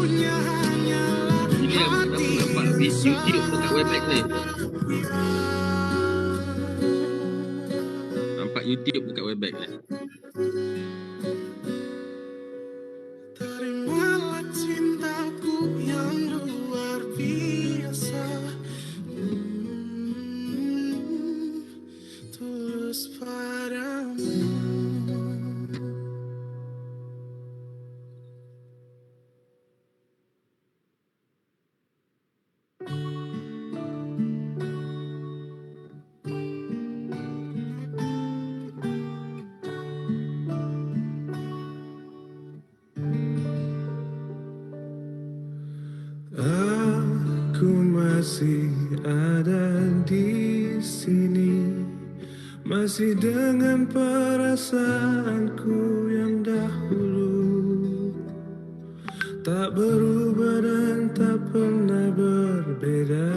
Ini yang nampak YouTube dekat Webex ni. Nampak YouTube dekat Webex ni. Terimalah cintaku yang luar biasa, tulus padamu. Aku masih ada di sini, masih dengan perasaanku yang dahulu, tak berubah dan tak pernah berbeda.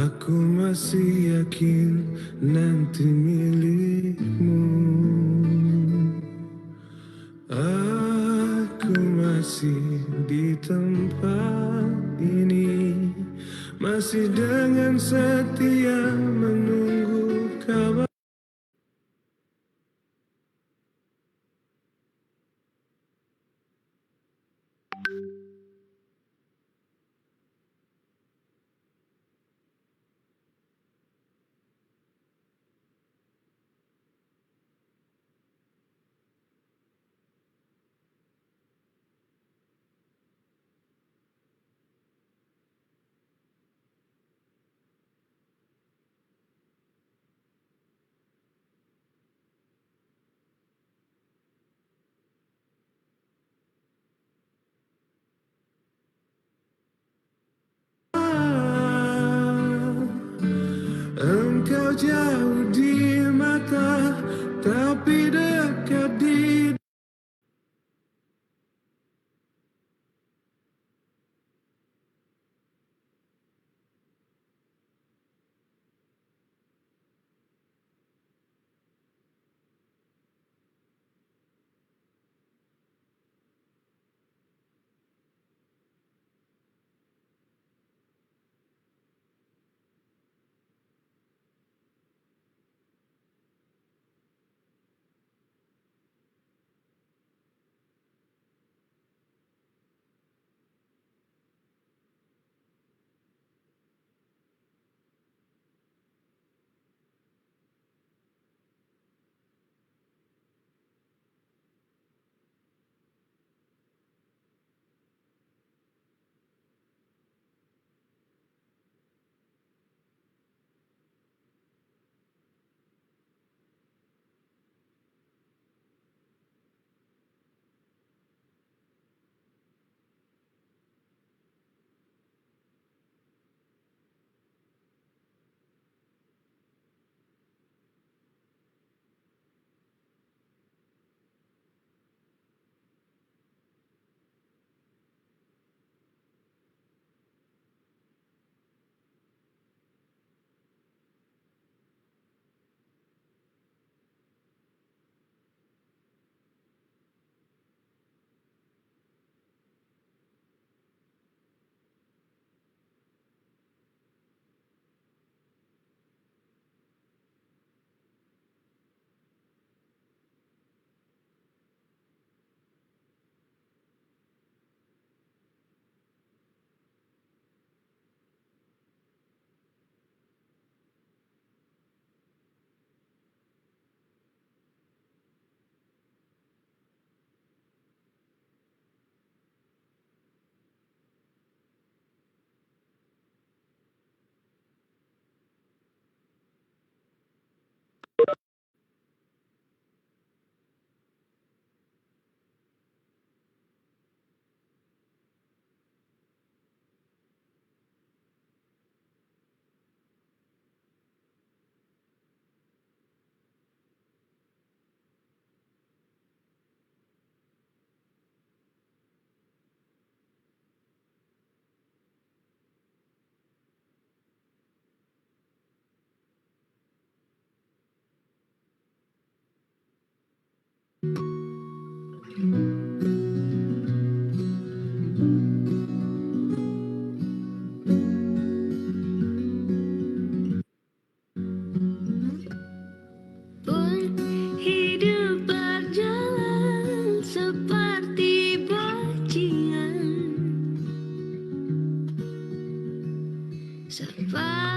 Aku masih yakin nanti milikmu. Aku masih di tempat ini, masih dengan setia menunggu kabar. Engkau jauh di mata, tapi dekat di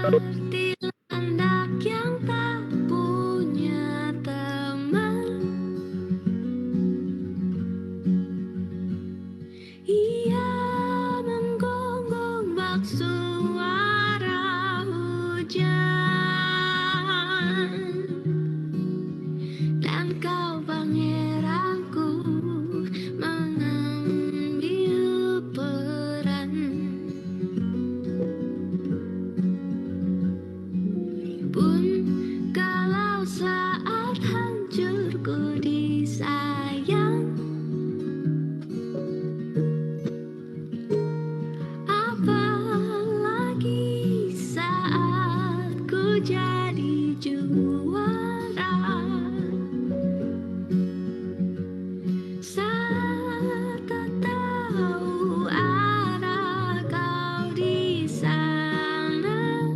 seperti anak yang tak punya teman. Ia menggonggong bak suara hujan, dan kau pangeranku mengambil peran. Pun kalau saat hancurku disayang, apalagi saat ku jadi juara. Saat tak tahu arah kau di sana,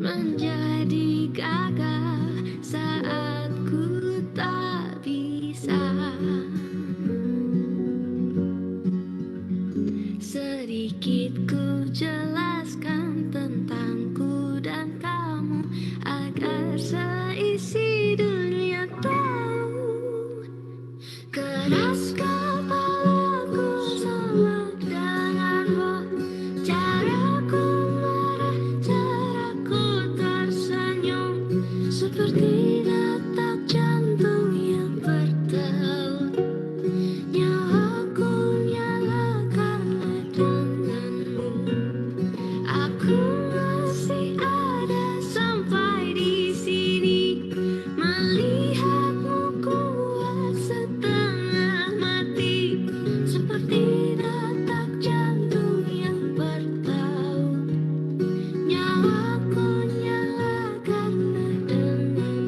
menjadi gagah saat ku tak bisa. Sedikit ku jelaskan tentangku dan kamu, agar seisi dunia tahu. Keras kepalaku sama denganmu, caraku marah, caraku tersenyum, seperti detak jantung yang berdeut. Nyawaku nyala karena denganmu. Aku masih ada sampai di sini, melihatmu kuat setengah mati, seperti detak jantung yang bertaut. Nyawaku nyala karena denganmu.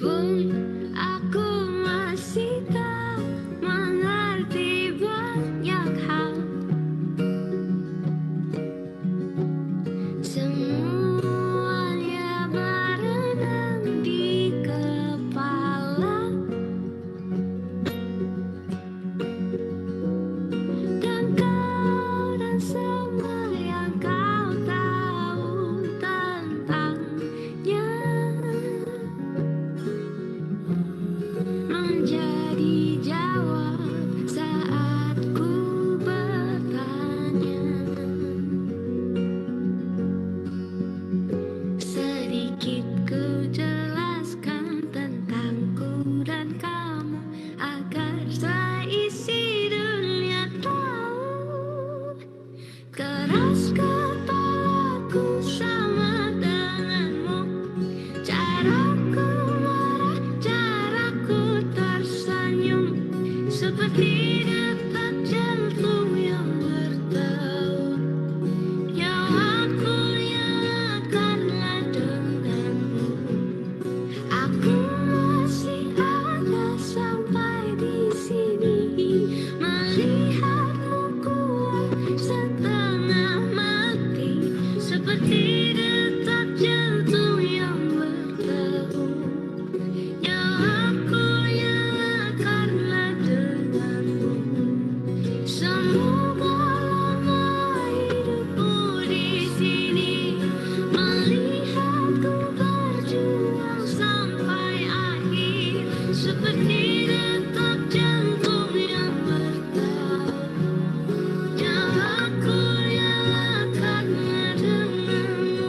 Pun aku masih tak mengerti banyak hal. Semuanya berenang di kepala, dan kau dan semua yang kau tahu tentangnya menjadi jawab saat ku bertanya. Sedikit ku jelaskan tentangku dan kamu, agar seisi dunia tahu. Keras kepalaku sama denganmu, caraku marah, caraku tersenyum, seperti detak jantung yang berdeut. Nyawaku nyala karena denganmu. Aku masih ada sampai di sini, melihatmu kuat setengah mati, seperti detak jantung yang berdeut. Nyawaku nyala karena denganmu. Semoga lama hidupku di sini, melihatku berjuang sampai akhir, seperti detak jantung yang berdeut. Nyawaku nyala karena denganmu.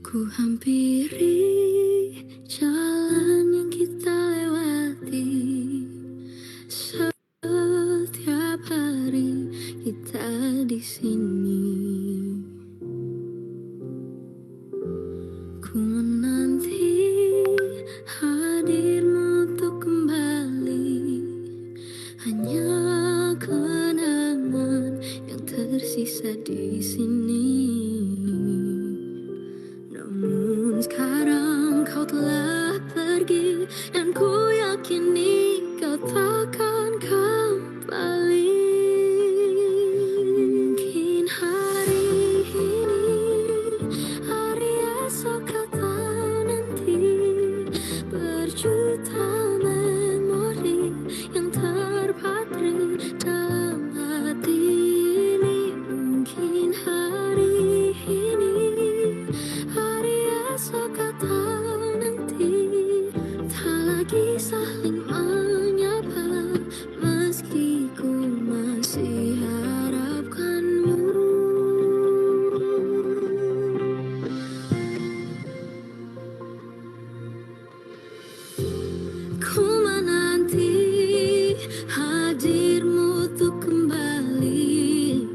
Ku hampiri jalan yang kita lewati. Setiap hari kita di sini. Ku menanti hadirmu untuk kembali. Hanya kenangan yang tersisa di sini. Namun sekarang kau telah pergi, dan ku yakini kau takkan kembali. Mungkin hari ini, hari esok atau nanti, berjuta memori yang terpatri dalam hati ini. Mungkin hari ini, hari esok atau nanti, tak lagi saling menyapa, meski ku masih harapkanmu. Ku menanti hadirmu untuk kembali.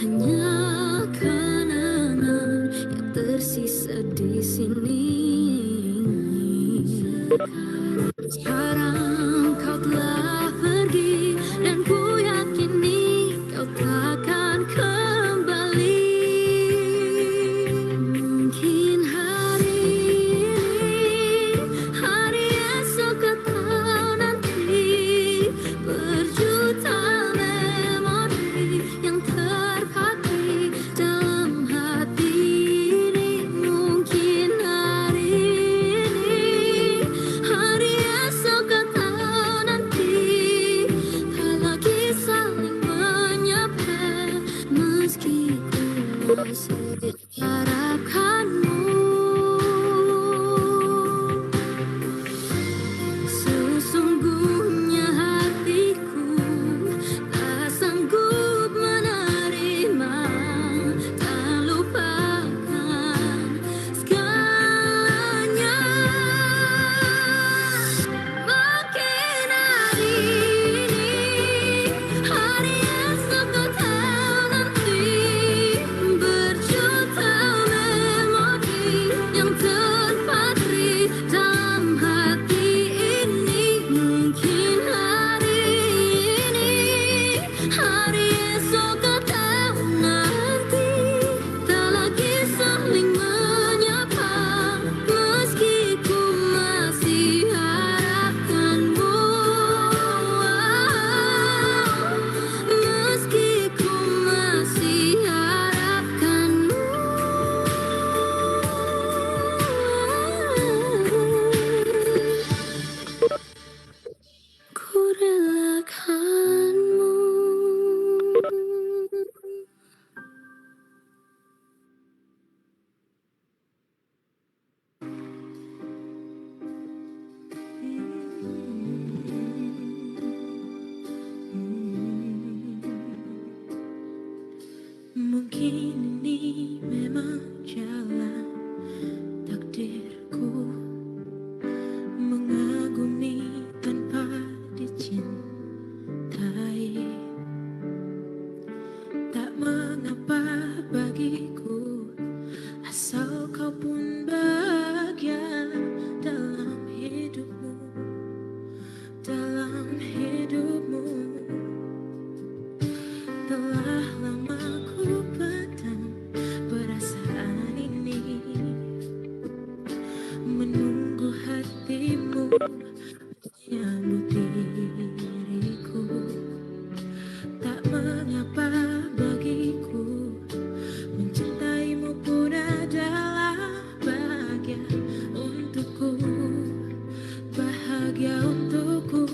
Hanya kenangan yang tersisa di sini. Sekarang kau telah pergi, dan ku yakini kau takkan kembali. Mungkin hari ini, hari esok atau nanti, berjuta memori yang terpatri dalam hati ini. Mungkin hari ini, hari esok atau nanti, tak lagi saling menyapa, meski ku masih harapkanmu. Sesungguhnya hatiku tak sanggup menerima, tak lupakan segalanya. Mungkin hari ini, hari esok atau nanti, berjuta memori yang terpatri dalam hati ini. Mungkin hari ini, hari esok atau nanti, tak lagi saling menyapa, meski ku masih harapkanmu. Meski ku masih harapkanmu. Ku relakanmu. Mungkin ini memang jalan takdirku, mengagumi tanpa dicintai. Tak mengapa bagiku, asal kau pun bahagia dalam hidupmu, dalam hidupmu. Telah lama ku pendam perasaan ini, menunggu hatimu menyambut diriku. Tak mengapa bagiku, mencintaimu pun adalah bahagia untukku, bahagia untukku.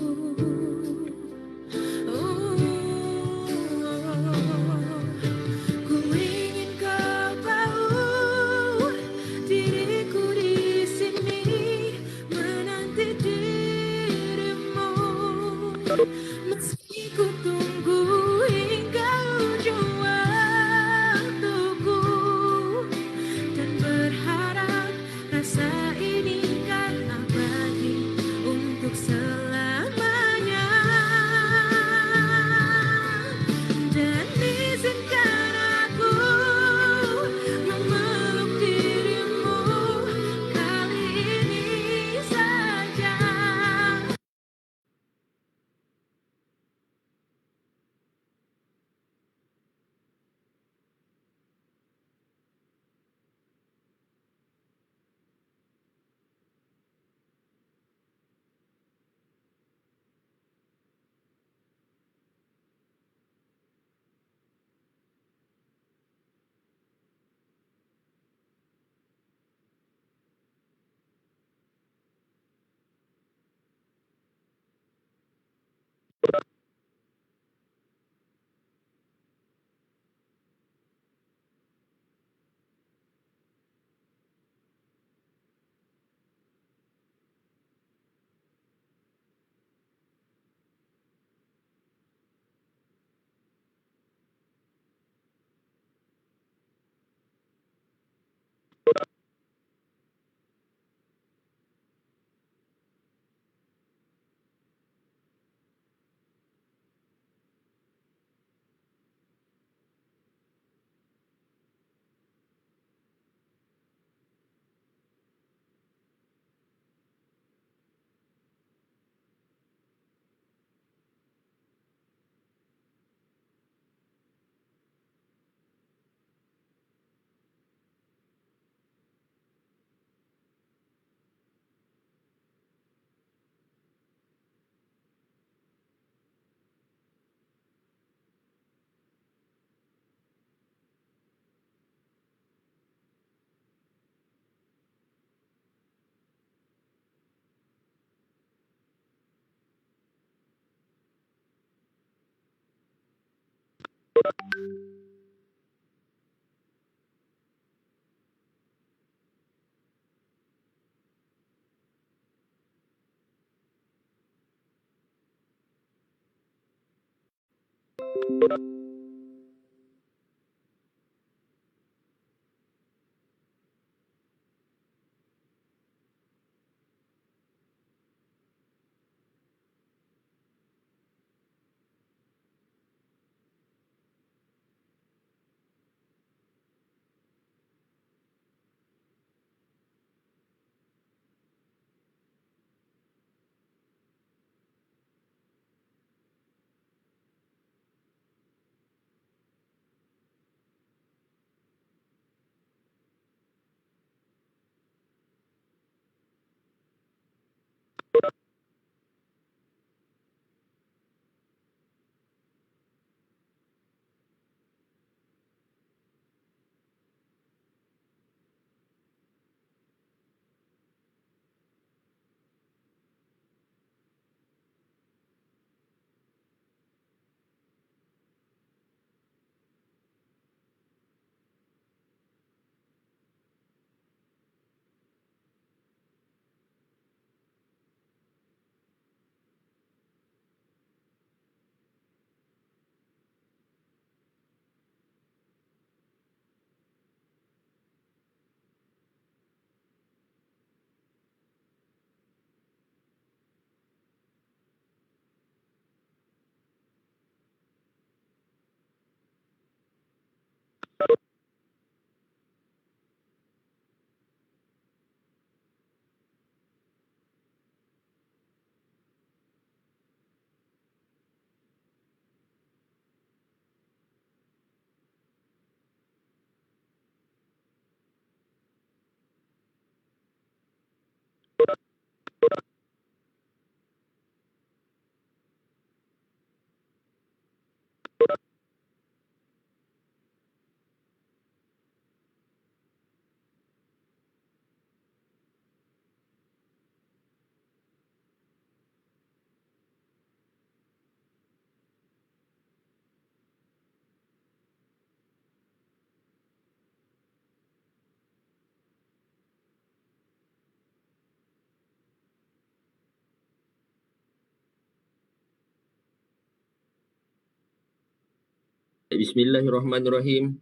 Bismillahirrahmanirrahim.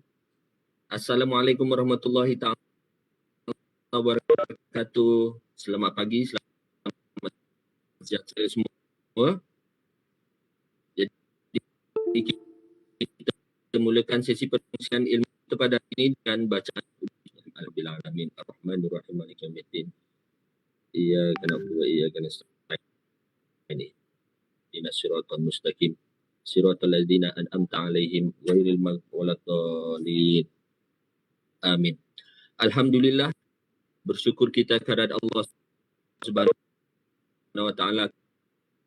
Assalamualaikum warahmatullahi ta'ala wabarakatuh. Selamat pagi, selamat sejahtera semua. Jadi kita mulakan sesi perkongsian ilmu kita pada hari ini dengan bacaan Alhamdulillah alamin arrahmanirrahim maliki yaumiddin. Iyyaka na'budu wa iyyaka nasta'in. Ihdinas siratal mustaqim. Siratal ladzina an'amta 'alaihim ghairil maghdubi waladdallin. Amin. Alhamdulillah, bersyukur kita kepada Allah Subhanahu wa taala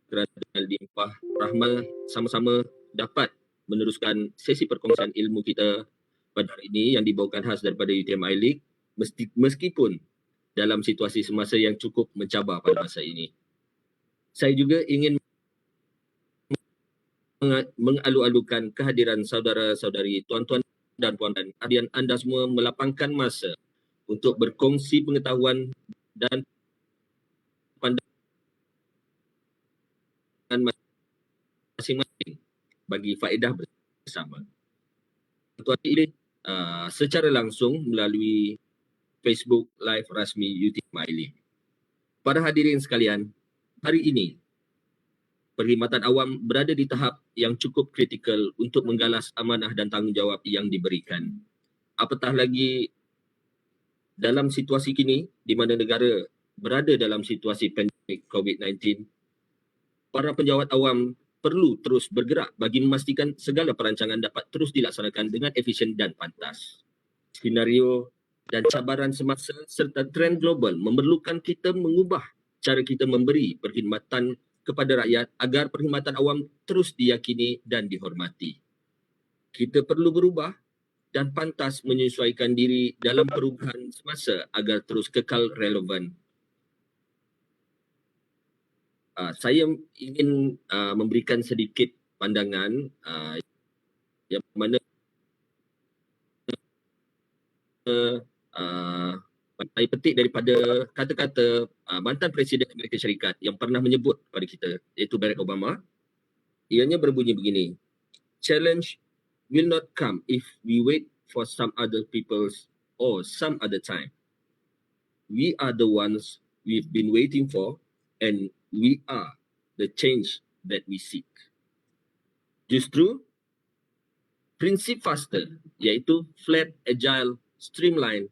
kerana limpah rahmat sama-sama dapat meneruskan sesi perkongsian ilmu kita pada hari ini yang dibawakan khas daripada UTM iLeague meskipun dalam situasi semasa yang cukup mencabar pada masa ini. Saya juga ingin mengalu-alukan kehadiran saudara-saudari, tuan-tuan dan puan-puan, hadian anda semua melapangkan masa untuk berkongsi pengetahuan dan pandangan masing-masing bagi faedah bersama. Tuan ini secara langsung melalui Facebook Live rasmi UTM iLeague. Para hadirin sekalian, hari ini perkhidmatan awam berada di tahap yang cukup kritikal untuk menggalas amanah dan tanggungjawab yang diberikan. Apatah lagi dalam situasi kini di mana negara berada dalam situasi pandemik COVID-19, para penjawat awam perlu terus bergerak bagi memastikan segala perancangan dapat terus dilaksanakan dengan efisien dan pantas. Skenario dan cabaran semasa serta trend global memerlukan kita mengubah cara kita memberi perkhidmatan kepada rakyat agar perkhidmatan awam terus diyakini dan dihormati. Kita perlu berubah dan pantas menyesuaikan diri dalam perubahan semasa agar terus kekal relevan. Saya ingin memberikan sedikit pandangan yang mana saya petik daripada kata-kata mantan Presiden Amerika Syarikat yang pernah menyebut kepada kita, iaitu Barack Obama. Ianya berbunyi begini, challenge will not come if we wait for some other people's or some other time. We are the ones we've been waiting for, and we are the change that we seek. Justru, prinsip faster, iaitu flat, agile, streamline,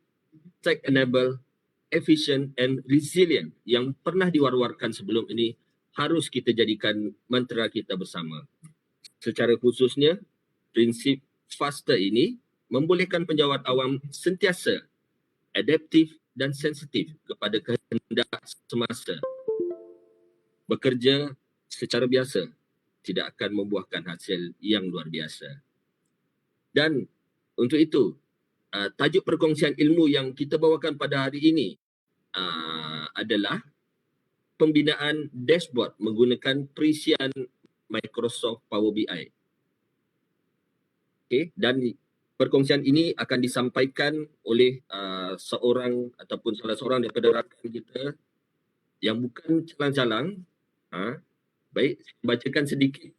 tech-enabled, efficient and resilient yang pernah diwar-warkan sebelum ini harus kita jadikan mantra kita bersama. Secara khususnya, prinsip faster ini membolehkan penjawat awam sentiasa adaptif dan sensitif kepada kehendak semasa. Bekerja secara biasa tidak akan membuahkan hasil yang luar biasa. Dan untuk itu, tajuk perkongsian ilmu yang kita bawakan pada hari ini adalah pembinaan dashboard menggunakan perisian Microsoft Power BI. Okay, dan perkongsian ini akan disampaikan oleh seorang ataupun salah seorang daripada rakan kita yang bukan calang-calang. Baik, bacakan sedikit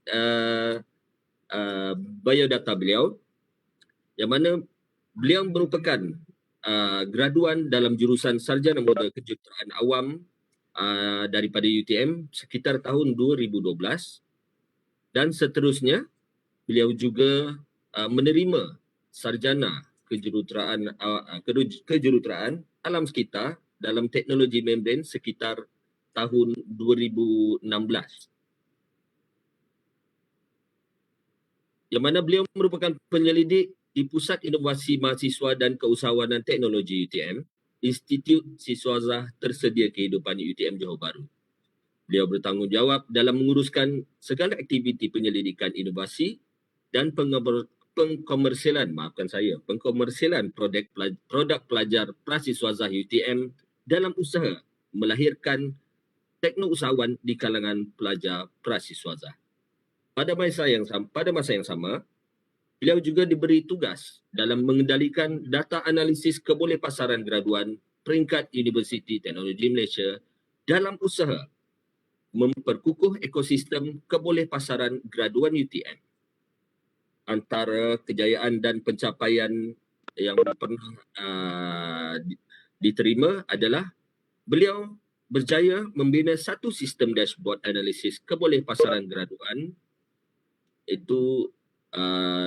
biodata beliau, yang mana beliau merupakan graduan dalam jurusan Sarjana Muda Kejuruteraan Awam daripada UTM sekitar tahun 2012, dan seterusnya beliau juga menerima Sarjana Kejuruteraan Alam Sekitar dalam teknologi membran sekitar tahun 2016. Yang mana beliau merupakan penyelidik di Pusat Inovasi Mahasiswa dan Keusahawanan Teknologi UTM, Institut Siswazah Tersedia Kehidupan UTM Johor Bahru. Beliau bertanggungjawab dalam menguruskan segala aktiviti penyelidikan inovasi dan pengkomersialan produk pelajar prasiswazah UTM dalam usaha melahirkan teknousahawan di kalangan pelajar prasiswazah. Pada masa yang sama, beliau juga diberi tugas dalam mengendalikan data analisis kebolehpasaran graduan peringkat Universiti Teknologi Malaysia dalam usaha memperkukuh ekosistem kebolehpasaran graduan UTM. Antara kejayaan dan pencapaian yang pernah diterima adalah beliau berjaya membina satu sistem dashboard analisis kebolehpasaran graduan, iaitu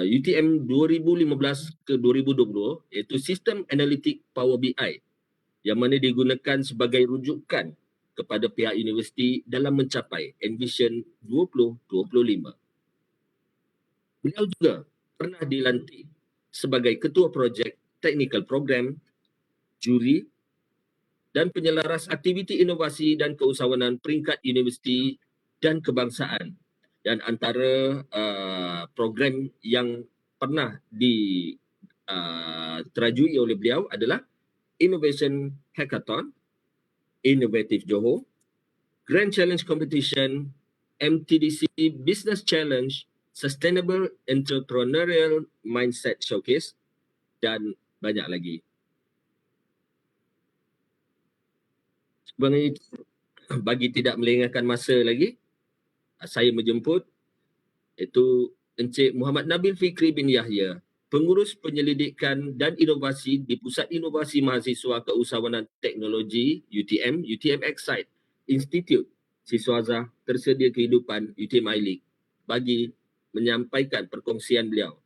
UTM 2015 ke 2020, iaitu sistem analitik Power BI yang mana digunakan sebagai rujukan kepada pihak universiti dalam mencapai Envision 2025. Beliau juga pernah dilantik sebagai Ketua Projek Technical Program, Juri dan Penyelaras Aktiviti Inovasi dan Keusahawanan Peringkat Universiti dan Kebangsaan. Dan antara program yang pernah diterajui oleh beliau adalah Innovation Hackathon, Innovative Johor, Grand Challenge Competition, MTDC Business Challenge, Sustainable Entrepreneurial Mindset Showcase dan banyak lagi. Sebenarnya bagi tidak melengahkan masa lagi, saya menjemput iaitu Encik Muhammad Nabil Fikri bin Yahya, Pengurus Penyelidikan dan Inovasi di Pusat Inovasi Mahasiswa Keusahawanan Teknologi UTM, UTM Excite, Institut Siswazah Tersedia Kehidupan UTM iLeague, bagi menyampaikan perkongsian beliau.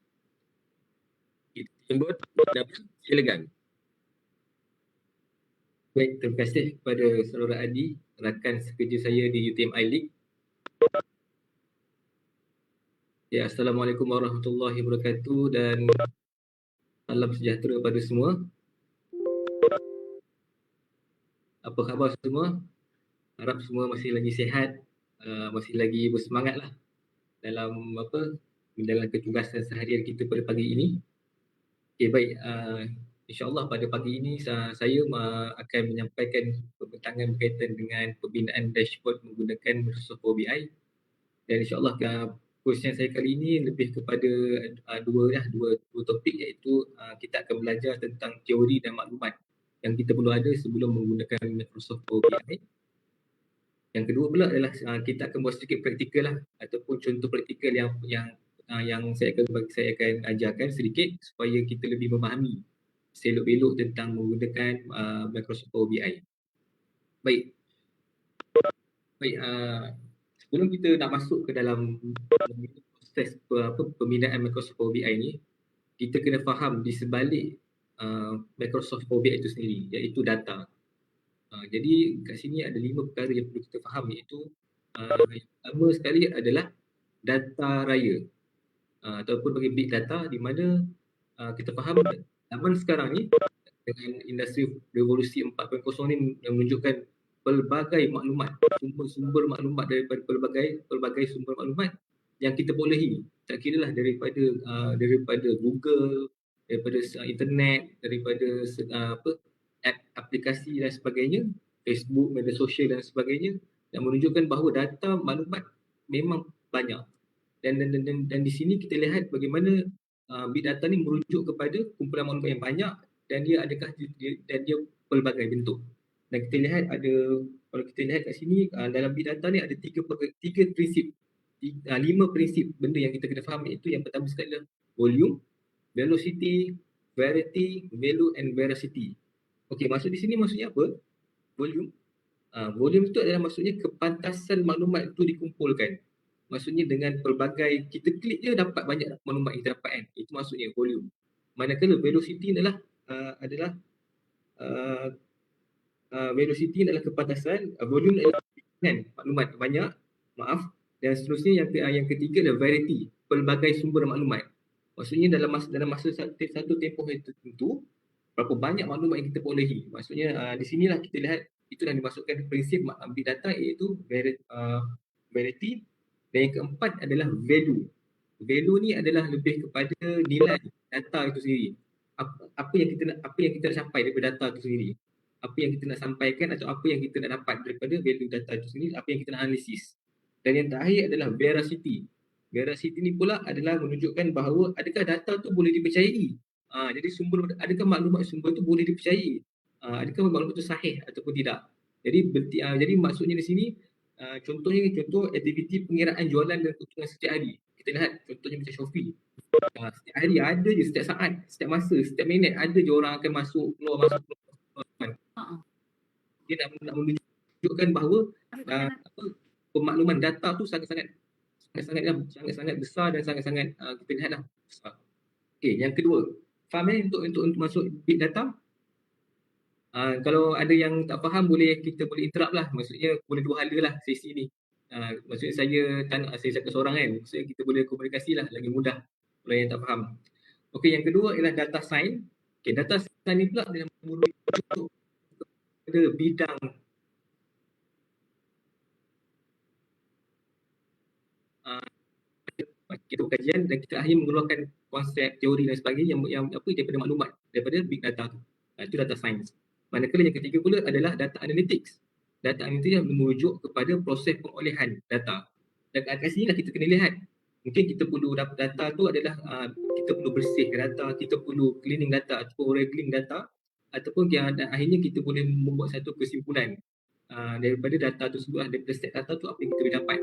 Kita jemput Nabil, silakan. Baik, terima kasih kepada saudara Adi, rakan sekerja saya di UTM iLeague. Ya, Assalamualaikum warahmatullahi wabarakatuh dan salam sejahtera kepada semua. Apa khabar semua? Harap semua masih lagi sihat, masih lagi bersemangat lah dalam ketugasan seharian kita pada pagi ini. Okay, baik. InsyaAllah pada pagi ini saya akan menyampaikan pembincangan berkaitan dengan pembinaan dashboard menggunakan Microsoft Power BI. Dan insyaAllah Khususnya saya kali ini lebih kepada dua topik, iaitu kita akan belajar tentang teori dan maklumat yang kita perlu ada sebelum menggunakan Microsoft Power BI. Yang kedua pula adalah kita akan buat sedikit praktikal lah, ataupun contoh praktikal yang saya akan ajarkan sedikit supaya kita lebih memahami selok-belok tentang menggunakan Microsoft Power BI. Baik, sebelum kita nak masuk ke dalam proses pembinaan Microsoft Power BI ni, kita kena faham di sebalik Microsoft Power BI itu sendiri, iaitu data. Jadi kat sini ada 5 perkara yang perlu kita faham, iaitu yang pertama sekali adalah data raya ataupun bagi big data, di mana kita faham zaman sekarang ni dengan industri revolusi 4.0 ni yang menunjukkan pelbagai maklumat, sumber maklumat daripada pelbagai sumber maklumat yang kita bolehi, tak kira lah daripada Google, daripada internet, daripada aplikasi dan sebagainya, Facebook, media sosial dan sebagainya, yang menunjukkan bahawa data maklumat memang banyak. Dan di sini kita lihat bagaimana big data ni merujuk kepada kumpulan maklumat yang banyak, dan dia pelbagai bentuk. Dan kita lihat kalau kita lihat kat sini dalam big data ni ada 5 prinsip benda yang kita kena faham, iaitu yang pertama sekali adalah volume, velocity, variety, value and veracity. Okey, maksud di sini maksudnya apa? Volume. Volume itu adalah maksudnya kepantasan maklumat itu dikumpulkan. Maksudnya dengan pelbagai, kita klik je dapat banyak maklumat yang kita dapat kan. Itu maksudnya volume. Manakala velocity adalah velocity adalah kepantasan, volume adalah maklumat banyak, dan seterusnya yang ketiga adalah variety, pelbagai sumber maklumat. Maksudnya dalam masa satu tempoh yang tertentu, berapa banyak maklumat yang kita perolehi. Maksudnya di sinilah kita lihat itu yang dimasukkan prinsip big data, iaitu variety. Dan yang keempat adalah value. Value ni adalah lebih kepada nilai data itu sendiri. Apa yang kita nak capai daripada data itu sendiri. Apa yang kita nak sampaikan atau apa yang kita nak dapat daripada value data itu sendiri, apa yang kita nak analisis. Dan yang terakhir adalah veracity. Veracity ni pula adalah menunjukkan bahawa adakah data tu boleh dipercayai. Jadi adakah maklumat sumber tu boleh dipercayai? Adakah maklumat itu sahih ataupun tidak? Jadi maksudnya di sini contoh aktiviti pengiraan jualan dan keuntungan setiap hari. Kita lihat contohnya macam Shopee. Setiap hari ada je, setiap saat, setiap masa, setiap minit ada je orang akan masuk keluar. Dia nak menunjukkan bahawa pemakluman data tu sangat-sangat besar dan sangat-sangat kita lihatlah besar. Okey, yang kedua, faham untuk masuk big data. Kalau ada yang tak faham, kita boleh interrupt lah. Maksudnya boleh dua hala lah sesi ni. Maksudnya saya cakap seorang kan. Maksudnya kita boleh komunikasi lah, lagi mudah kalau yang tak faham. Okey, yang kedua ialah data science. Okey, data science ni pula adalah merujuk kepada bidang kita kajian dan kita akhirnya mengeluarkan konsep, teori dan sebagainya yang daripada maklumat, daripada big data tu. Itu data science. Manakala yang ketiga pula adalah data analytics. Data analytics yang merujuk kepada proses pengolehan data. Dan kat sini lah kita kena lihat. Mungkin kita perlu data tu adalah kita perlu bersihkan data, kita perlu cleaning data ataupun wrangling data, ataupun akhirnya kita boleh membuat satu kesimpulan daripada data tersebut, daripada set data tu apa yang kita boleh dapat.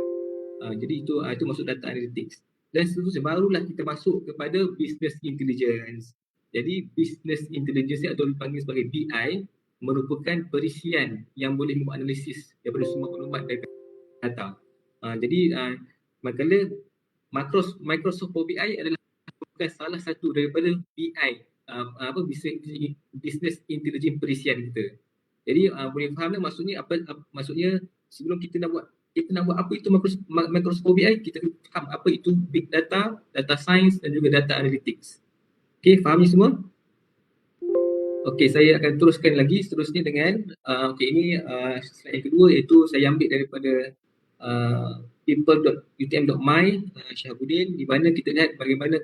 Jadi itu masuk data analytics. Dan seterusnya barulah kita masuk kepada business intelligence. Jadi business intelligence atau dipanggil sebagai BI merupakan perisian yang boleh menganalisis daripada semua maklumat dari data. Jadi manakala Microsoft Power BI adalah salah satu daripada BI business intelligence perisian kita. Jadi boleh faham tak maksudnya sebelum kita nak buat apa itu Microsoft Power BI, kita faham apa itu big data, data science dan juga data analytics. Okey, faham ni semua? Okey, saya akan teruskan lagi seterusnya dengan ini slide yang kedua, iaitu saya ambil daripada people.utm.my Syahabuddin, di mana kita lihat bagaimana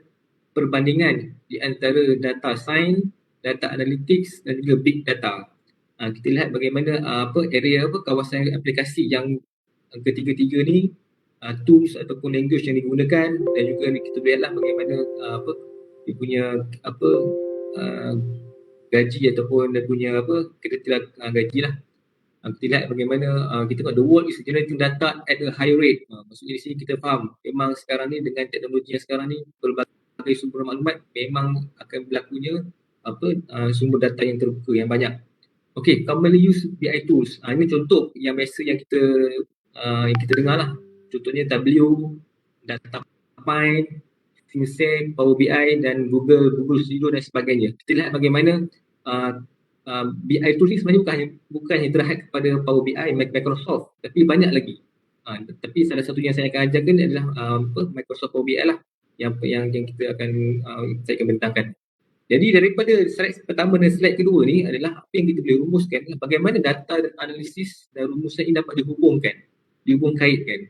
perbandingan di antara data science, data analytics dan juga big data. Kita lihat bagaimana kawasan aplikasi yang ketiga-tiga ni tools ataupun language yang digunakan, dan juga kita lihatlah bagaimana dia punya gaji ataupun dia punya kriteria gaji lah. Kita lihat bagaimana kita the world is generating data at a high rate. Maksudnya di sini kita faham memang sekarang ni dengan teknologi yang sekarang ni berbagai sumber maklumat memang akan berlakunya sumber data yang terbuka yang banyak. Okay, commonly use BI tools. Ini contoh yang biasa yang kita dengar lah. Contohnya W, Datapine, Sync, Power BI dan Google Studio dan sebagainya. Kita lihat bagaimana BI tools ni sebenarnya bukan yang terhad kepada Power BI, Microsoft, tapi banyak lagi. Tapi salah satu yang saya akan ajarkan adalah Microsoft Power BI lah yang kita akan saya akan bentangkan. Jadi daripada slide pertama dan slide kedua ni adalah apa yang kita boleh rumuskan, bagaimana data dan analisis dan rumusan ini dapat dihubung-kaitkan.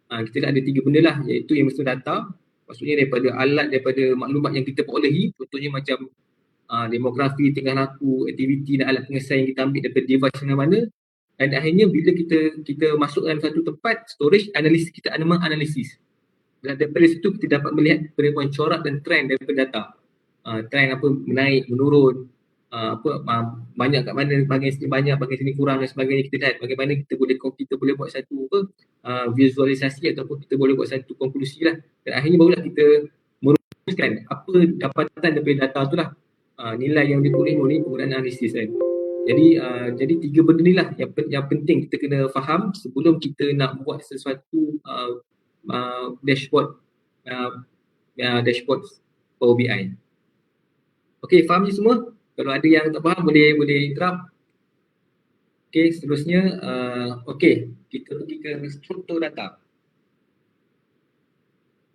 Kita ada 3 benda lah, iaitu yang maksud data, maksudnya daripada maklumat yang kita perolehi, contohnya macam demografi, tingkah laku, aktiviti dan alat pengesan yang kita ambil daripada device mana-mana, dan akhirnya bila kita masuk dalam satu tempat storage, kita menganalisis. Dan daripada situ kita dapat melihat penerimaan corak dan trend daripada data. Trend menaik, menurun, banyak kat mana, bahagian sini banyak, bahagian sini kurang dan sebagainya. Kita lihat bagaimana kita boleh buat satu visualisasi ataupun kita boleh buat satu konklusi lah. Dan akhirnya barulah kita merumuskan apa dapatan daripada data tu lah. Nilai yang diperoleh ni penggunaan analisis kan. Jadi 3 benda ni lah yang penting kita kena faham sebelum kita nak buat sesuatu dashboard Power BI. Okay, faham je semua? Kalau ada yang tak faham boleh interrupt. Okay, seterusnya kita pergi ke struktur data.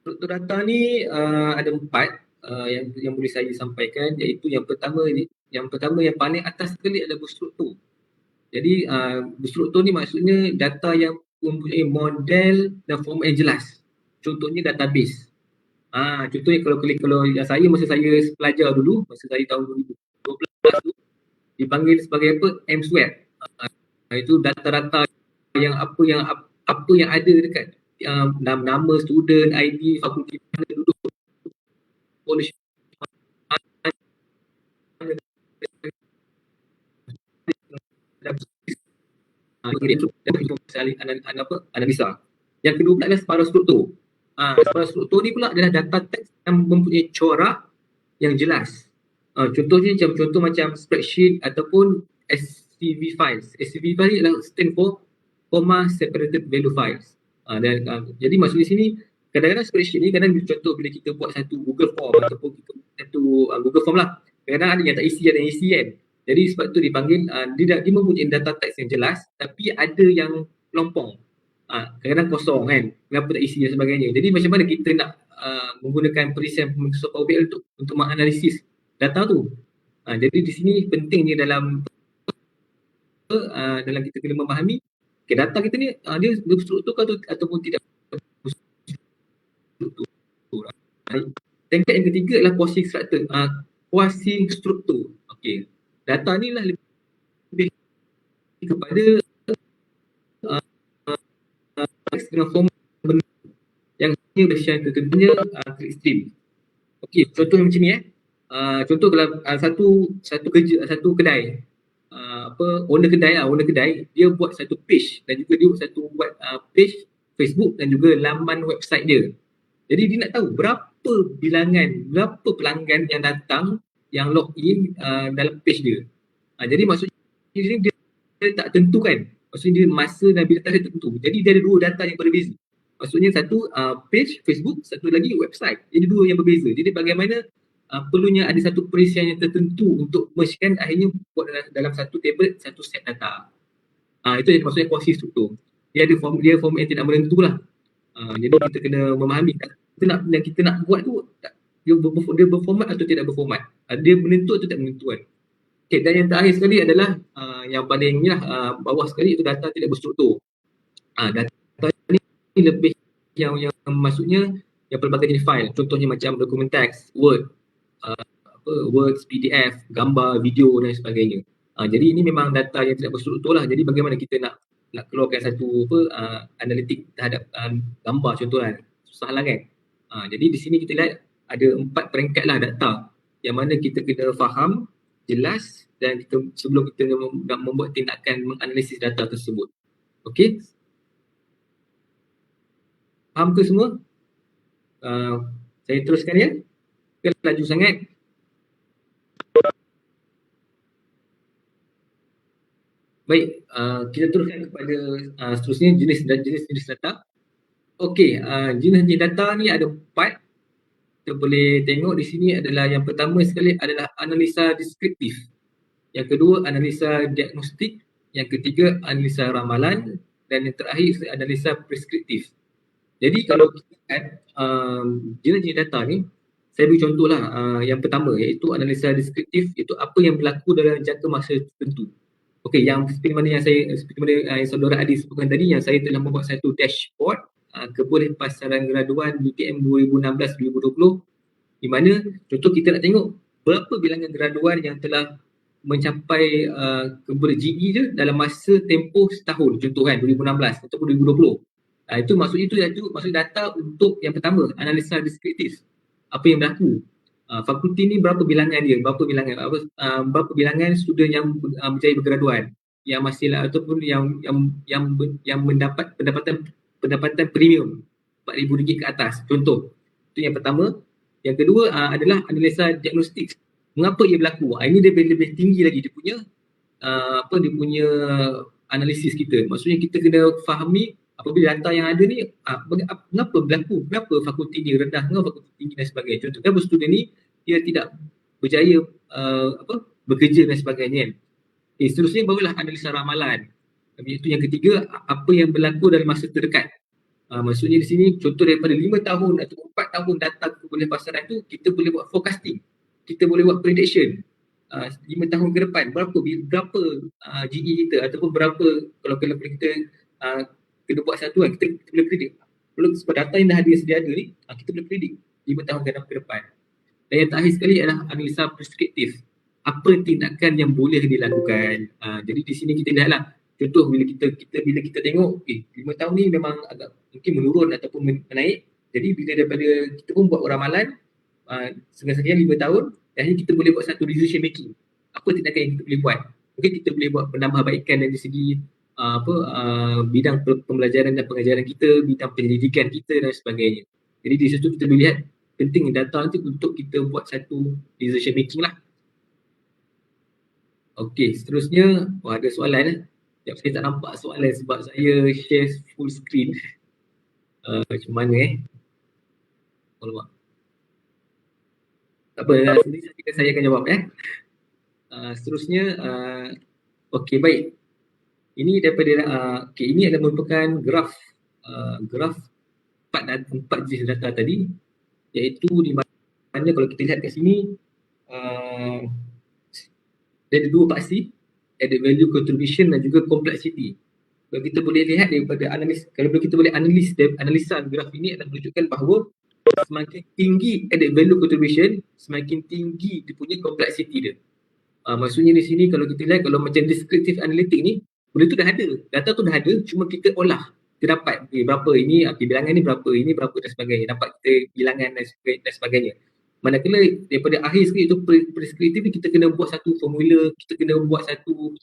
Struktur data ni ada 4 yang boleh saya sampaikan, iaitu yang pertama yang paling atas sekali adalah berstruktur. Jadi berstruktur ni maksudnya data yang mempunyai model dan format yang jelas. Contohnya database. Contohnya kalau masa saya pelajar dulu, masa saya tahun 2012 tu, dipanggil sebagai M-Swab. Itu data-data yang apa yang ada dekat nama student, ID, fakulti mana duduk, polish analisa. Yang kedua pula adalah separuh struktur. Separuh struktur ni pula adalah data teks yang mempunyai corak yang jelas. Contohnya macam spreadsheet ataupun SCV files. SCV files adalah stand for comma separated value files. Jadi maksud di sini kadang-kadang spreadsheet ni contoh bila kita buat satu Google Form ataupun kita buat satu Google Form lah. Kadang-kadang ada yang tak isi, ada yang isi kan. Jadi sebab tu dipanggil dia mempunyai data teks yang jelas tapi ada yang lompong. Kadang-kadang kosong kan. Kenapa tak isi dan sebagainya. Jadi macam mana kita nak menggunakan perisian Microsoft Power BI untuk menganalisis data tu. Jadi di sini pentingnya dalam kita kena memahami data kita ni dia berstruktur ataupun tidak berstruktur. Tingkat yang ketiga adalah quasi struktur. Okey. Data ni lah lebih kepada dengan format yang ini version tertentunya clickstream. Okey, contoh macam ni contoh kalau satu kedai owner kedai dia buat satu page dan juga dia buat page Facebook dan juga laman website dia. Jadi dia nak tahu berapa pelanggan yang datang yang log in dalam page dia. Jadi maksudnya dia tak tentukan. Maksudnya dia masa dan bila tak tentu. Jadi dia ada 2 data yang berbeza. Maksudnya satu page Facebook, satu lagi website. Jadi 2 yang berbeza. Jadi bagaimana perlunya ada satu perisian yang tertentu untuk mergekan akhirnya buat dalam satu table, satu set data. Itu yang maksudnya quasi struktur. Dia form yang tidak menentu lah. Jadi kita kena memahami kita nak buat tu dia berformat atau tidak berformat. Dia menentu atau tidak menentu kan. Okay, dan yang terakhir sekali adalah yang paling bawah sekali itu data tidak berstruktur. Data ni lebih yang maksudnya yang pelbagai jenis file. Contohnya macam dokumen teks, Word, Words, PDF, gambar, video dan sebagainya. Jadi ini memang data yang tidak berstruktur lah. Jadi bagaimana kita nak nak keluarkan satu analitik terhadap gambar contohnya. Susahlah kan. Jadi di sini kita lihat ada 4 peringkat lah data yang mana kita kena faham, jelas dan kita sebelum kita nak membuat tindakan menganalisis data tersebut. Okey. Faham ke semua? Saya teruskan ya. Ke laju sangat. Baik, kita teruskan kepada seterusnya jenis data. Okey, jenis data ni ada 4. Kita boleh tengok di sini adalah yang pertama sekali adalah analisa deskriptif. Yang kedua analisa diagnostik, yang ketiga analisa ramalan dan yang terakhir analisa preskriptif. Jadi kalau kita lihat jenis data ni, saya beri contohlah yang pertama iaitu analisa deskriptif, itu apa yang berlaku dalam jangka masa tertentu. Okey, yang seperti mana yang saudara Adi sebutkan tadi, yang saya telah membuat satu dashboard keboleh pasaran graduan UTM 2016-2020 di mana contoh kita nak tengok berapa bilangan graduan yang telah mencapai keboleh GE je dalam masa tempoh setahun, contoh kan 2016 ataupun 2020. Itu maksud data untuk yang pertama analisa deskriptif. Apa yang berlaku? Fakulti ni berapa bilangan dia? Berapa bilangan student yang berjaya bergraduan, yang masih ataupun yang mendapat pendapatan premium RM4,000 ke atas. Contoh. Itu yang pertama. Yang kedua adalah analisa diagnostik. Mengapa ia berlaku? Ini dia lebih tinggi lagi dia punya analisis kita. Maksudnya kita kena fahami apabila data yang ada ni mengapa berlaku? Kenapa fakulti ni rendah? Kenapa fakulti tinggi dan sebagainya? Contohnya kenapa student ni dia tidak berjaya bekerja dan sebagainya. Seterusnya barulah analisa ramalan. Itu yang ketiga, apa yang berlaku dalam masa terdekat. Maksudnya di sini contoh daripada 5 tahun atau 4 tahun data keboleh pasaran tu, kita boleh buat forecasting. Kita boleh buat prediction. 5 tahun ke depan berapa GE kita ataupun berapa kalau kita kena buat satu kan, kita boleh predict. Sebab data yang dah ada sedia ada ni, kita boleh predict 5 tahun ke depan. Dan yang terakhir sekali adalah analisa preskriptif. Apa tindakan yang boleh dilakukan. Jadi di sini kita lihatlah. Contoh bila kita tengok 5 tahun ni memang agak mungkin menurun ataupun menaik. Jadi bila daripada kita pun buat ramalan sekian 5 tahun, akhirnya kita boleh buat satu decision making. Apa tindakan yang kita boleh buat? Mungkin kita boleh buat penambahbaikan dari segi bidang pembelajaran dan pengajaran kita, bidang penyelidikan kita dan sebagainya. Jadi di situ kita boleh lihat penting data nanti untuk kita buat satu decision making lah. Okey, seterusnya ada soalan. Sekejap, saya tak nampak soalan sebab saya share full screen. Macam mana Alamak. Tak apa, saya akan jawab seterusnya, okey baik. Ini daripada ini adalah merupakan graf 4 jenis data tadi, iaitu di mana kalau kita lihat kat sini ada 2 paksi, added value contribution dan juga complexity. Kalau kita boleh lihat daripada analisa graf ini adalah menunjukkan bahawa semakin tinggi added value contribution, semakin tinggi dia punya complexity dia. Maksudnya di sini kalau kita lihat, kalau macam descriptive analytic ni, benda tu dah ada, data tu dah ada, cuma kita olah, kita dapat berapa ini, bilangan ni berapa, ini berapa dan sebagainya, dapat kita bilangan dan sebagainya. Manakala daripada akhir sekali itu preskriptif, kita kena buat satu formula, kita kena buat satu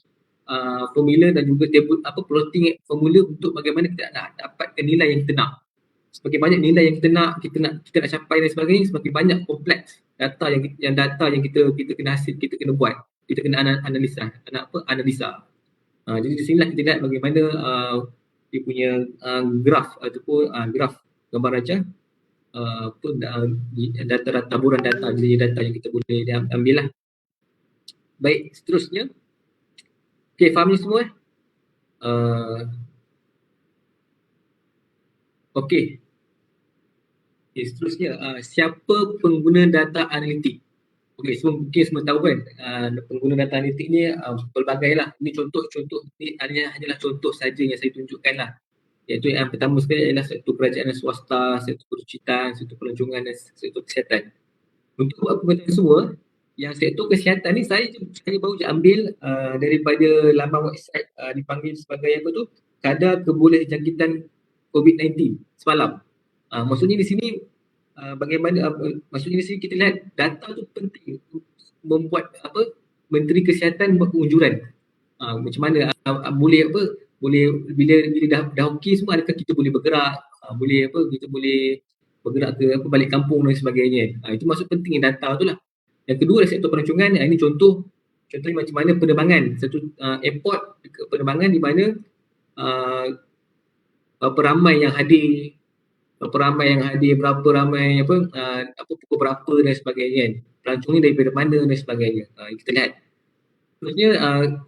formula dan juga table plotting formula untuk bagaimana kita nak dapatkan nilai yang kita nak. Semakin banyak nilai yang kita nak capai dan sebagainya, semakin banyak kompleks data yang kita kena hasil, kita kena buat, kita kena analisa. Jadi di sinilah kita lihat bagaimana dia punya graf ataupun graf gambar rancang data taburan data, jenis data yang kita boleh ambil lah. Baik, seterusnya. Okey, faham ni semua? Okey. Seterusnya, siapa pengguna data analitik? Okey, mungkin semua tahu kan, pengguna data analitik ni pelbagai lah. Ini contoh ni hanyalah contoh saja yang saya tunjukkan lah. Iaitu yang pertama sekali adalah sektor kerajaan dan swasta, sektor peruncitan, sektor pelancongan dan sektor kesihatan. Untuk buat pengurutan semua, yang sektor kesihatan ni saya baru je ambil daripada laman website dipanggil sebagai apa tu, kadar kebolehjangkitan COVID-19 semalam. Maksudnya di sini maksudnya di sini kita lihat data tu penting untuk membuat Menteri Kesihatan buat pengunjuran. Macam mana boleh bila dah okey semua, adakah kita boleh bergerak, kita boleh bergerak ke balik kampung dan sebagainya. Itu maksud penting data tu lah. Yang kedua adalah sektor pelancongan. Ini contohnya macam mana penerbangan, satu airport penerbangan di mana berapa ramai yang hadir, berapa ramai pukul berapa dan sebagainya kan. Pelancong ni daripada mana dan sebagainya. Kita lihat. Terusnya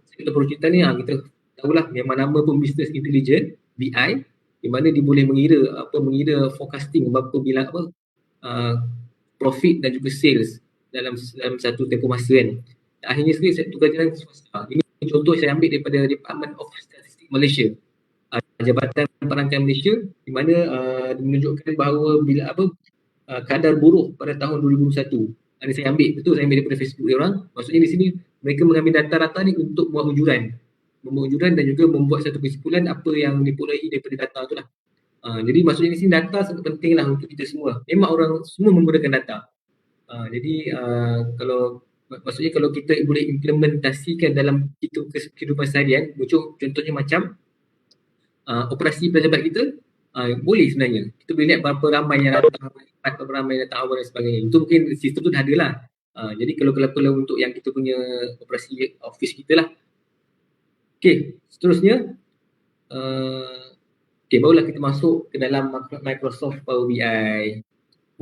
sektor perwujudan ni kita tahulah memang nama pun business intelligence, BI, di mana dia boleh mengira forecasting berapa bilang profit dan juga sales dalam satu tempoh masa kan. Akhirnya sekali sektor kerajaan swasta. Ini contoh saya ambil daripada Department of Statistics Malaysia. Jabatan Perangkan Malaysia di mana menunjukkan bahawa kadar buruh pada tahun 2021. Ini saya ambil daripada Facebook dia orang. Maksudnya di sini mereka mengambil data-data ni untuk buat ujuran dan juga membuat satu kesimpulan apa yang diperolehi daripada data tu lah. Jadi maksudnya di sini data sangat penting lah untuk kita semua. Memang orang semua menggunakan data. Jadi kalau kita boleh implementasikan dalam kehidupan seharian, contohnya macam operasi pejabat kita, boleh sebenarnya. Kita boleh lihat berapa ramai yang datang, berapa ramai yang datang awal dan sebagainya. Itu mungkin sistem tu dah ada lah. Jadi kalau untuk yang kita punya operasi office kita lah. Okey, seterusnya barulah kita masuk ke dalam Microsoft Power BI.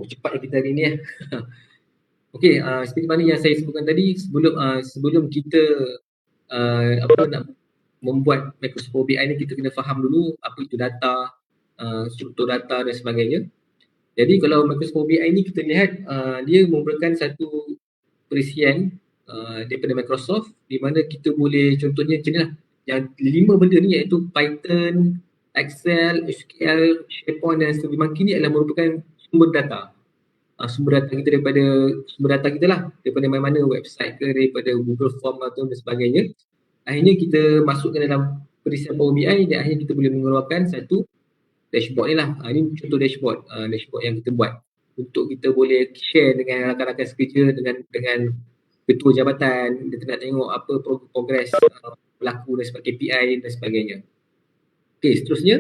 Cepatlah kita hari ni ya. Okey, seperti mana yang saya sebutkan tadi, sebelum kita nak membuat Microsoft Power BI ni, kita kena faham dulu apa itu data, struktur data dan sebagainya. Jadi kalau Microsoft Power BI ni kita lihat dia merupakan satu perisian daripada Microsoft di mana kita boleh contohnya macam ni lah. Yang 5 benda ni iaitu Python, Excel, SQL, SharePoint dan sebagainya ni adalah merupakan sumber data. Sumber data kita daripada mana-mana website ke, daripada Google Form atau dan sebagainya. Akhirnya kita masukkan dalam perisian Power BI dan akhirnya kita boleh mengeluarkan satu dashboard ni lah. Ini contoh dashboard yang kita buat untuk kita boleh share dengan rakan-rakan sekerja, dengan ketua jabatan. Kita nak tengok apa progres berlaku dan sebagainya, KPI dan sebagainya. Okey, seterusnya.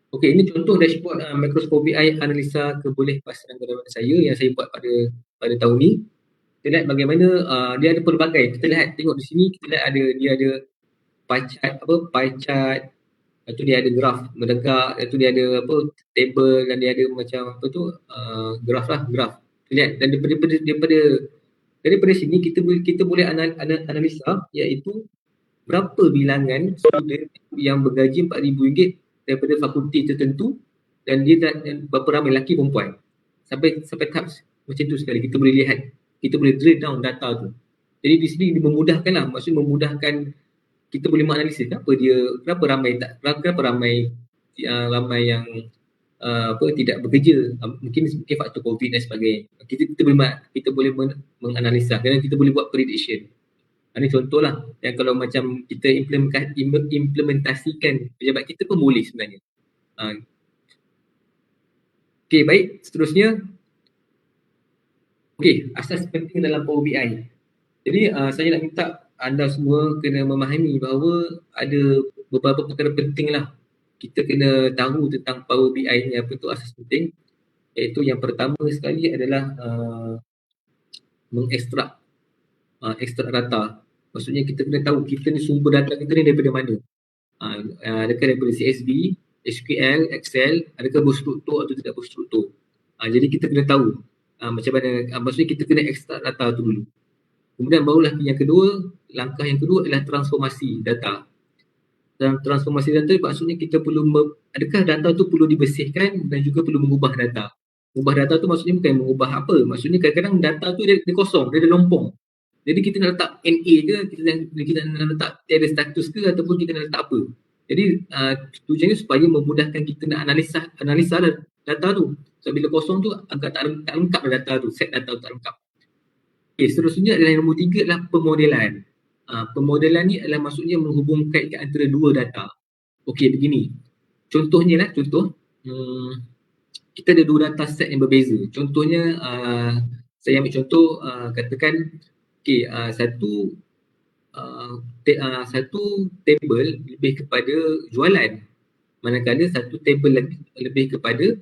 Okey, ini contoh dashboard Microsoft Power BI analisa kebolehpasaran karyawan saya yang saya buat pada tahun ni. Kita lihat bagaimana dia ada pelbagai. Kita lihat, tengok di sini kita lihat dia ada pie chart, lepas tu dia ada graf menegak, lepas tu dia ada table dan dia ada macam graf. Kita lihat dan daripada sini kita boleh analisa iaitu berapa bilangan student yang bergaji RM4,000 daripada fakulti tertentu dan berapa ramai lelaki perempuan. Sampai tahap macam tu sekali kita boleh lihat. Kita boleh drill down data tu. Jadi di sini memudahkan lah. Maksudnya memudahkan kita boleh menganalisis berapa ramai yang tidak bekerja. Mungkin faktor COVID dan sebagainya. Kita boleh menganalisa dan kita boleh buat prediction. Ini contohlah yang kalau macam kita implementasikan pejabat kita pun boleh sebenarnya. Okey, baik. Seterusnya. Okey, asas penting dalam Power BI. Jadi saya nak minta anda semua kena memahami bahawa ada beberapa perkara penting lah. Kita kena tahu tentang Power BI ni, apa tu asas penting. Iaitu yang pertama sekali adalah mengekstrak data. Maksudnya kita kena tahu kita ni sumber data kita ni daripada mana. Adakah daripada CSV, SQL, Excel, adakah berstruktur atau tidak berstruktur. Jadi kita kena tahu macam mana, maksudnya kita kena ekstrak data tu dulu. Kemudian barulah langkah yang kedua adalah transformasi data. Dan transformasi data maksudnya kita perlu, adakah data tu perlu dibersihkan dan juga perlu mengubah data. Mengubah data tu maksudnya bukan mengubah apa, maksudnya kadang-kadang data tu dia kosong, dia ada lompong. Jadi kita nak letak NA ke, kita nak letak tiada status ke, ataupun kita nak letak apa. Jadi tujuannya supaya memudahkan kita nak analisa data tu. So bila kosong tu agak tak lengkap data tu, set data tu tak lengkap. Okay, seterusnya adalah yang nombor 3 adalah pemodelan. Pemodelan ni adalah maksudnya menghubungkan antara dua data. Okey, begini. Contohnya lah, kita ada dua data set yang berbeza. Contohnya, saya ambil contoh, katakan, satu table lebih kepada jualan, manakala satu table lebih kepada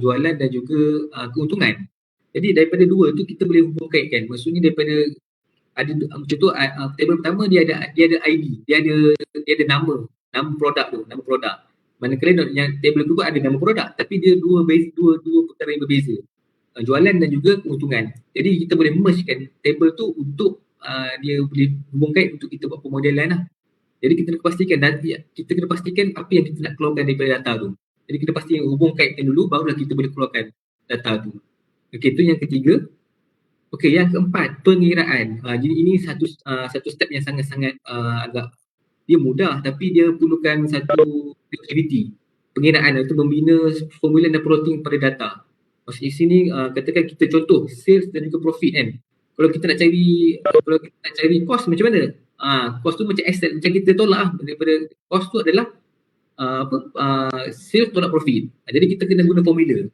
jualan dan juga keuntungan. Jadi daripada dua tu kita boleh hubungkan, maksudnya daripada ada contoh, table pertama dia ada ID, dia ada nama produk. Manakala yang table kedua ada nama produk, tapi dia dua perkara yang berbeza, jualan dan juga keuntungan. Jadi kita boleh mergekan table tu untuk dia boleh hubungkan untuk kita buat pemodelan lah. Jadi kita kena pastikan apa yang kita nak keluarkan daripada data tu. Jadi kita pasti hubungkan dulu, barulah kita boleh keluarkan data tu. Okey, itu yang ketiga. Okey, yang keempat, pengiraan. Jadi ini satu step yang sangat-sangat agak dia mudah, tapi dia perlukan satu aktiviti. Pengiraan itu membina formula dan plotting pada data. Maksud di sini, katakan kita contoh sales dan juga profit kan. Kalau kita nak cari cost macam mana? Cost tu macam Excel, macam kita tolak lah. Daripada cost tu adalah sales tolak profit. Jadi kita kena guna formula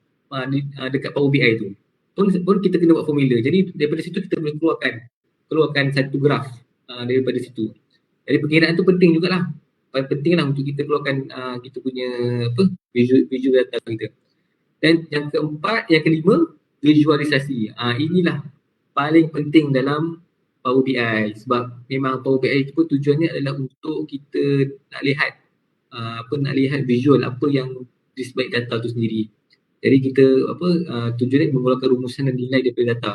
dekat Power BI tu. Pun kita kena buat formula. Jadi daripada situ kita boleh keluarkan satu graf daripada situ. Jadi pengiraan tu penting jugalah. Penting lah untuk kita keluarkan kita punya visual data kita. Dan yang kelima, visualisasi. Inilah paling penting dalam Power BI, sebab memang Power BI itu pun tujuannya adalah untuk kita nak lihat visual apa yang di sebalik data tu sendiri. Jadi kita tujuannya mengeluarkan rumusan dan nilai daripada data.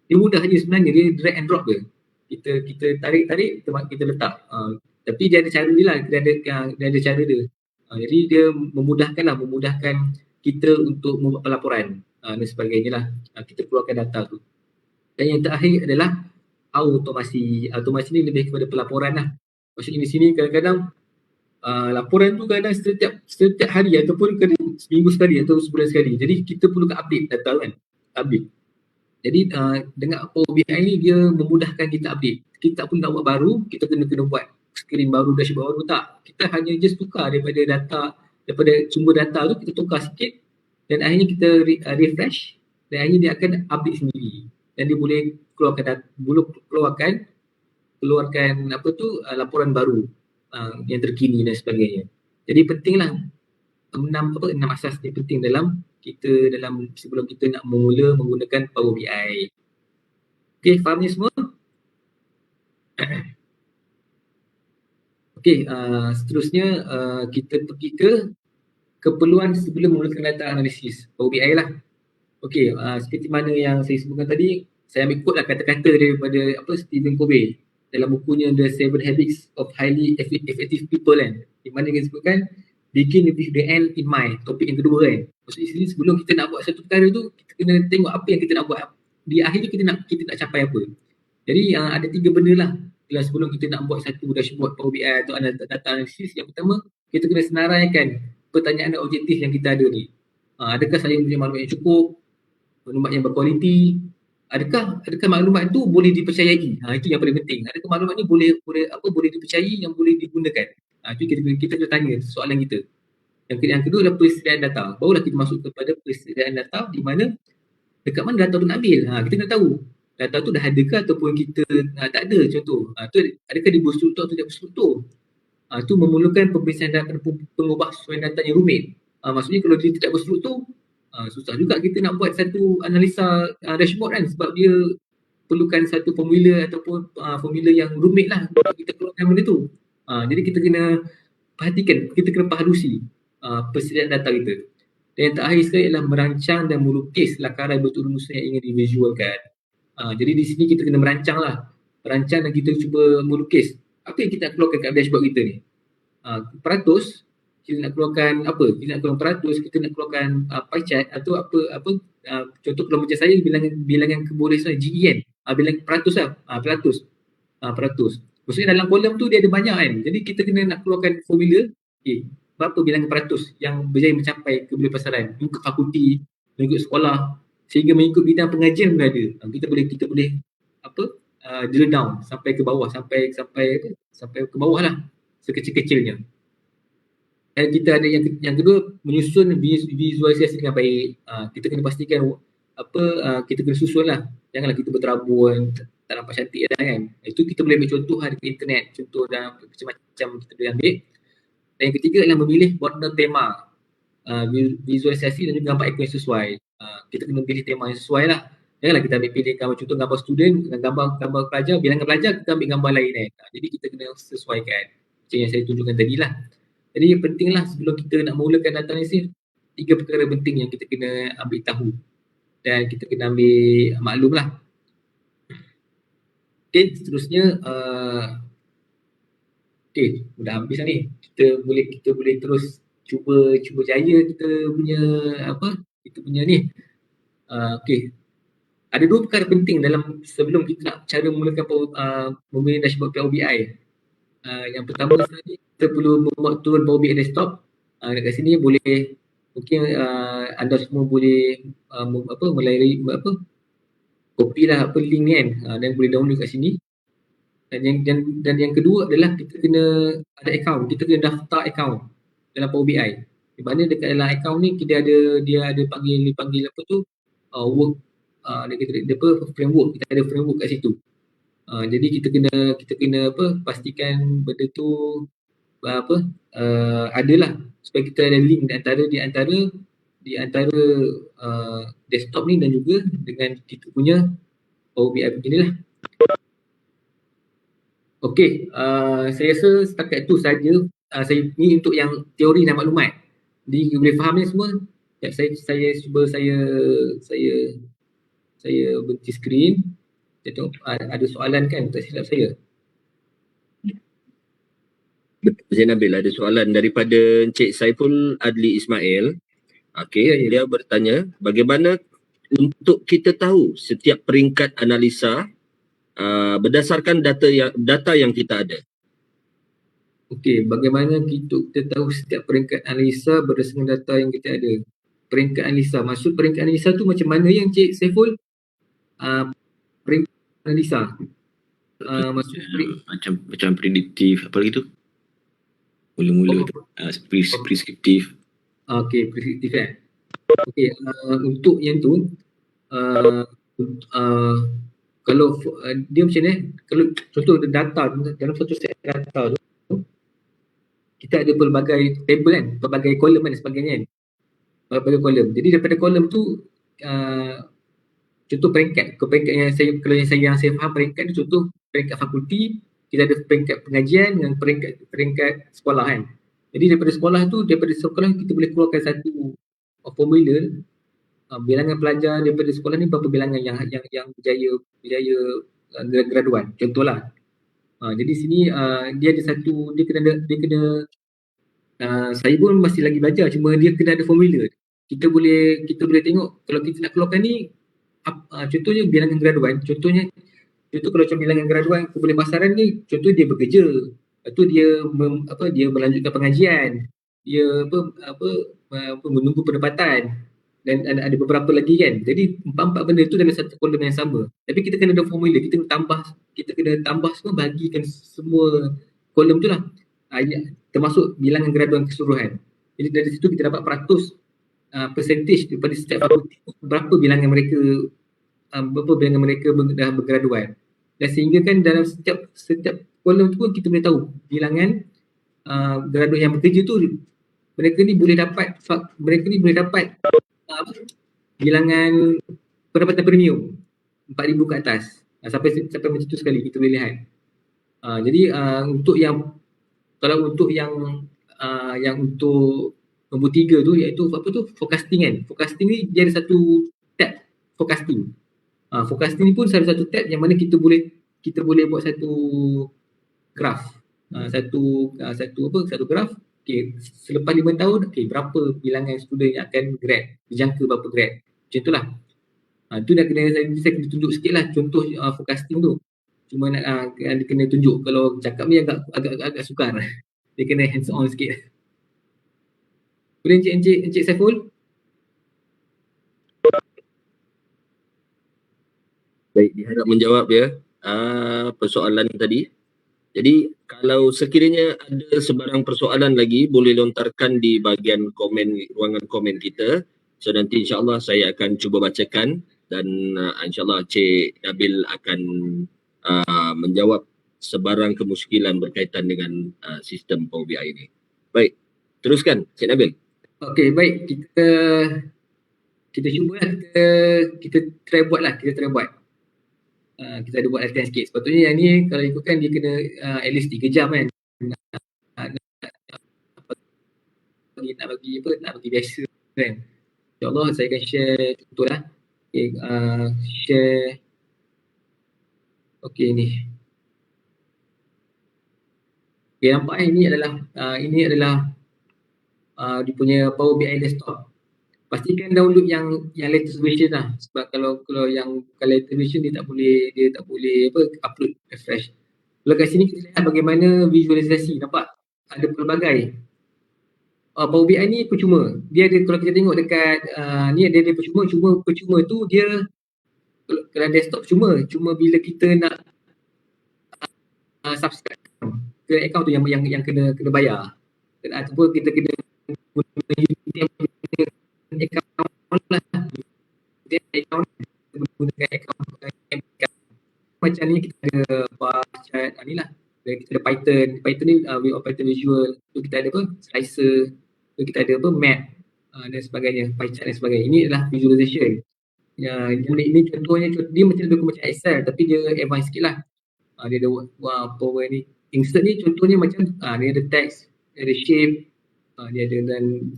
Dia mudah je sebenarnya, dia drag and drop je. Kita tarik, kita letak. Tapi dia ada cara dia lah, dia ada cara dia. Jadi dia memudahkan kita untuk membuat pelaporan dan sebagainya lah. Kita keluarkan data tu. Dan yang terakhir adalah automasi. Automasi ni lebih kepada pelaporan lah. Maksudnya di sini kadang-kadang laporan tu kadang setiap hari ataupun kadang seminggu sekali atau sebulan sekali. Jadi kita perlukan update data kan. Update. Jadi dengan Power BI ni dia memudahkan kita update. Kita pun nak buat baru, kita kena buat screen baru, dashboard baru, tak. Kita hanya just tukar daripada sumber data tu, kita tukar sikit dan akhirnya kita refresh dan akhirnya dia akan update sendiri. Dan dia boleh keluarkan laporan baru yang terkini dan sebagainya. Jadi pentinglah 6 asas ni penting dalam sebelum kita nak mula menggunakan Power BI. Okey, faham ni semua? Okey, seterusnya kita pergi ke keperluan sebelum menggunakan data analisis Power BI lah. Okey, seperti mana yang saya sebutkan tadi, saya ambil quote lah kata-kata daripada Stephen Covey dalam bukunya The 7 Habits of Highly Effective People kan. Di mana dia sebutkan begin with the end in mind, topik yang kedua kan. Maksudnya sini sebelum kita nak buat satu perkara tu, kita kena tengok apa yang kita nak buat. Di akhir tu kita nak capai apa. Jadi ada 3 benda lah sebelum kita nak buat satu dashboard Power BI atau data analisis. Yang pertama, kita kena senaraikan pertanyaan dan objektif yang kita ada ni. Adakah saya punya maklumat yang cukup, maklumat yang berkualiti, adakah maklumat tu boleh dipercayai. Itu yang paling penting. Adakah maklumat ni boleh dipercayai, yang boleh digunakan. Itu kita kena tanya soalan kita. Yang kedua adalah persediaan data. Barulah kita masuk kepada persediaan data, di mana dekat mana data tu nak ambil. Kita kena tahu data tu dah ada ke ataupun kita tak ada. Contoh, tu adakah dia berstruktur atau tidak berstruktur. Tu memerlukan pemeriksaan data, pengubah susunan data yang rumit. Maksudnya kalau dia tidak berstruktur, susah juga kita nak buat satu analisa dashboard kan, sebab dia perlukan satu formula ataupun formula yang rumit lah untuk kita keluarkan benda tu. Jadi kita kena perhatikan, kita kena pahalusi persediaan data kita. Dan yang terakhir sekali adalah merancang dan melukis lakaran bentuk rumusan yang ingin divisualkan. Jadi di sini kita kena merancang dan kita cuba melukis apa yang kita nak keluarkan kat dashboard kita ni. Peratus, kita nak keluarkan apa? Kita nak keluarkan peratus, kita nak keluarkan pie chart atau contoh kalau macam saya bilangan kebolehan GEN, bilangan peratus lah, peratus. Maksudnya dalam kolom tu dia ada banyak kan. Jadi kita kena nak keluarkan formula, berapa bilangan peratus yang berjaya mencapai keboleh pasaran mengikut fakulti, mengikut sekolah, sehingga mengikut bidang pengajian pun ada. Kita boleh drill down sampai ke bawah, sampai ke bawah lah, sekecil-kecilnya. Dan kita ada yang kedua, menyusun visualisasi dengan baik. Kita kena pastikan kita kena susun lah. Janganlah kita berterabur tak nampak cantik kan. Itu kita boleh ambil contoh di internet, contoh dan macam-macam kita boleh ambil. Dan yang ketiga adalah memilih warna tema, visualisasi dan juga gambar ikon yang sesuai. Kita kena pilih tema yang sesuai lah. Janganlah kita ambil pilih gambar, contoh gambar student dengan gambar pelajar, bilangan pelajar, kita ambil gambar lain kan. Jadi kita kena sesuaikan. Macam yang saya tunjukkan tadi lah. Jadi pentinglah sebelum kita nak mulakan data analisis, 3 perkara penting yang kita kena ambil tahu dan kita kena ambil maklum lah. Okay, seterusnya dah habis lah ni. Kita boleh terus cuba jaya kita punya ni. Ada 2 perkara penting dalam sebelum kita nak cara mulakan memilih dashboard Power BI. Yang pertama sekali, kita perlu membuat turun Power BI desktop. Dekat sini boleh mungkin anda semua boleh melalui copy lah link ni kan, dan boleh download kat sini. Dan yang kedua adalah kita kena ada account, kita kena daftar account dalam Power BI. Di mana dekat dalam account ni dia ada panggil work, dia framework, kita ada framework kat situ. Jadi kita kena pastikan benda tu adalah supaya kita ada link di antara desktop ni dan juga dengan kita punya Power BI begini lah. Okey, saya rasa setakat tu saja. Ni untuk yang teori dan maklumat. Jadi boleh faham ni semua? Saya cuba saya berhenti skrin. Saya tengok ada soalan kan, tak silap saya. Encik Nabil, ada soalan daripada Encik Saiful Adli Ismail. Okey, Ya. dia bertanya, bagaimana untuk kita tahu setiap peringkat analisa berdasarkan data yang kita ada? Okey, bagaimana kita tahu setiap peringkat analisa berdasarkan data yang kita ada? Peringkat analisa, maksud peringkat analisa tu macam mana yang Encik Saiful? Peringkat analisa. Macam prediktif, apa lagi tu? Mula-mula tu. Preskriptif. Okey, prediktif kan. Okey, untuk yang tu kalau dia macam ni, kalau contoh data dalam satu set data tu kita ada pelbagai table kan, pelbagai kolom dan sebagainya kan. Pelbagai kolom. Jadi daripada kolom tu contoh peringkat yang saya faham peringkat tu, contoh peringkat fakulti, kita ada peringkat pengajian dengan peringkat sekolah kan. Jadi daripada sekolah kita boleh keluarkan satu formula bilangan pelajar daripada sekolah ni berapa bilangan yang berjaya graduan, contohlah. Jadi sini dia ada satu, dia kena saya pun masih lagi belajar, cuma dia kena ada formula. Kita boleh tengok kalau kita nak keluarkan ni contohnya bilangan graduan, contoh kalau macam bilangan graduan kumpulan pasaran ni, contoh dia bekerja, lepas tu dia melanjutkan pengajian, dia menunggu pendapatan, dan ada beberapa lagi kan. Jadi empat benda tu dalam satu kolom yang sama. Tapi kita kena ada formula, kita kena tambah semua, bagikan semua kolom tu lah. Termasuk bilangan graduan keseluruhan. Jadi dari situ kita dapat percentage daripada setiap fakulti berapa bilangan mereka dah bergraduan. Dan sehingga kan dalam setiap kolom tu pun kita boleh tahu bilangan graduan yang bekerja tu, mereka ni boleh dapat bilangan pendapatan premium 4,000 ke atas. Sampai macam tu sekali kita boleh lihat. Jadi untuk yang nombor 3 tu, iaitu forecasting kan. Forecasting ni dia ada satu tab forecasting. Forecasting ni pun salah satu tab yang mana kita boleh buat satu graf. Satu graf. Okey, selepas 5 tahun, berapa bilangan student yang akan grad, dijangka berapa grad. Macam itulah. Tu dah saya kena tunjuk sikitlah contoh forecasting tu. Cuma nak kena tunjuk, kalau cakap ni agak sukar. Dia kena hands on sikit. Boleh Encik Saiful? Baik, diharap menjawab ya persoalan tadi. Jadi kalau sekiranya ada sebarang persoalan lagi, boleh lontarkan di bahagian komen, ruangan komen kita. So nanti insyaAllah saya akan cuba bacakan dan insyaAllah Cik Nabil akan menjawab sebarang kemuskilan berkaitan dengan sistem Power BI ini. Baik, teruskan Cik Nabil. Okey, baik. Kita cubalah, kita try buat. Kita ada buat latihan sikit. Sepatutnya yang ni kalau ikutkan dia kena at least 3 jam kan. Nak bagi biasa kan. InsyaAllah saya akan share contoh lah. Okay, share. Okay, ni. Okay, nampak ini adalah dia punya Power BI desktop. Pastikan download yang latest version lah. Sebab kalau yang latest version dia tak boleh upload refresh. Kalau kat sini kita lihat bagaimana visualisasi. Nampak ada pelbagai. Power BI ni percuma. Dia ada, kalau kita tengok dekat ni ada percuma tu dia kalau desktop cuma bila kita nak subscribe ke account tu yang kena bayar. Ataupun kita kena guna account lah. Gunakan account macam ni kita ada bar chart ni lah. Kita ada Python ni Python visual. Tu kita ada slicer. Tu kita ada map dan sebagainya, pie chart dan sebagainya. Ini adalah visualization. Ini contohnya dia macam Excel tapi dia advanced sikit lah. Dia ada power ni. Insert ni contohnya macam dia ada text, dia ada shape, dia ada dan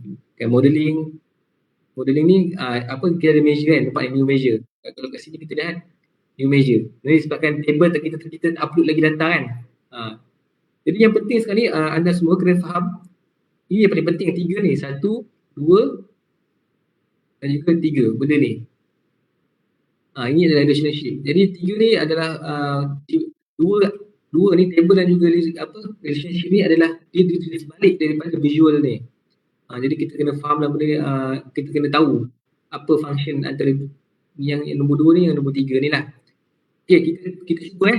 modeling. Modeling ni kita ada measure kan, nampak new measure. Kalau kat sini kita lihat new measure. Jadi sebabkan table kita upload lagi data kan. Jadi yang penting sekali anda semua kena faham. Ini yang paling penting, 3 ni. 1, 2 dan juga 3 benda ni. Ini adalah relationship. Jadi 3 ni adalah dua ni table dan juga relationship ni adalah dia ditulis balik daripada visual ni. Jadi kita kena faham lah benda ni, kita kena tahu apa function antara yang nombor 2 ni yang nombor 3 ni lah. Okay, kita cuba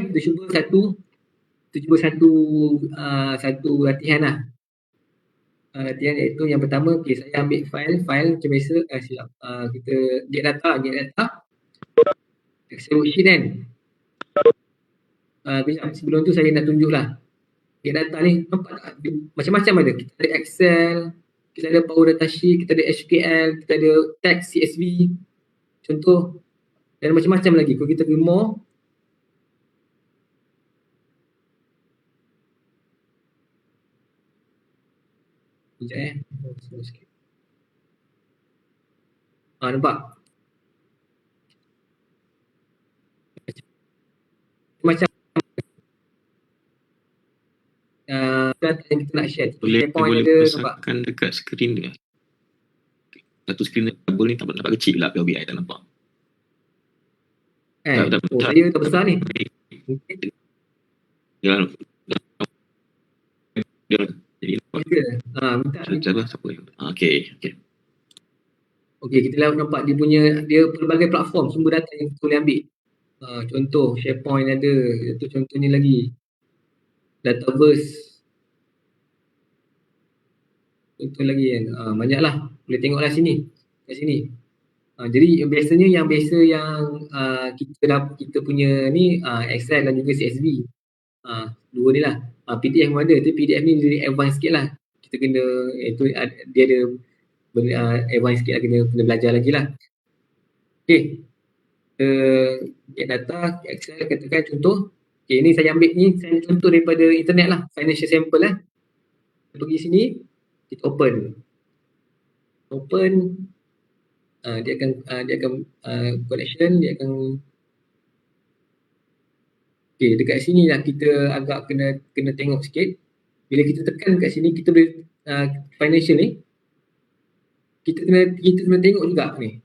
satu latihan lah. Latihan iaitu yang pertama, saya ambil file macam biasa. Kita get data Excel worksheet kan. Sebelum tu saya nak tunjuk lah get data ni, nampak tak? Macam-macam ada. Kita ada Excel, kita ada Power Data Sheet, kita ada SQL, kita ada text CSV contoh, dan macam-macam lagi. Kalau kita pergi more, nampak? Macam data yang kita nak share. Boleh ada, besarkan dekat skrin dia. Satu skrin tabel ni nampak kecil lah, BI tak nampak. Saya tak besar ni. Jangan. Jadi minta siapa yang okey. Okey, kita nampak dia pelbagai platform sumber data yang kita boleh ambil. Contoh SharePoint ada, itu contohnya lagi. Dataverse. Contoh lagi kan. Banyaklah. Boleh tengoklah sini. Kat sini. Jadi biasanya yang kita punya ni Excel dan juga CSV. Dua ni lah. PDF pun ada, tapi PDF ni jadi advanced sikit lah. Kita kena, dia ada advanced sikit lah, kena belajar lagi lah. Okay. Get data, Excel katakan contoh. Okay, ni saya ambil ni, saya contoh daripada internet lah. Financial sample lah. Kita pergi sini, kita open. Dia akan collection, dia akan okay, dekat sini lah kita agak kena tengok sikit. Bila kita tekan kat sini, kita boleh financial ni, kita kena tengok juga ni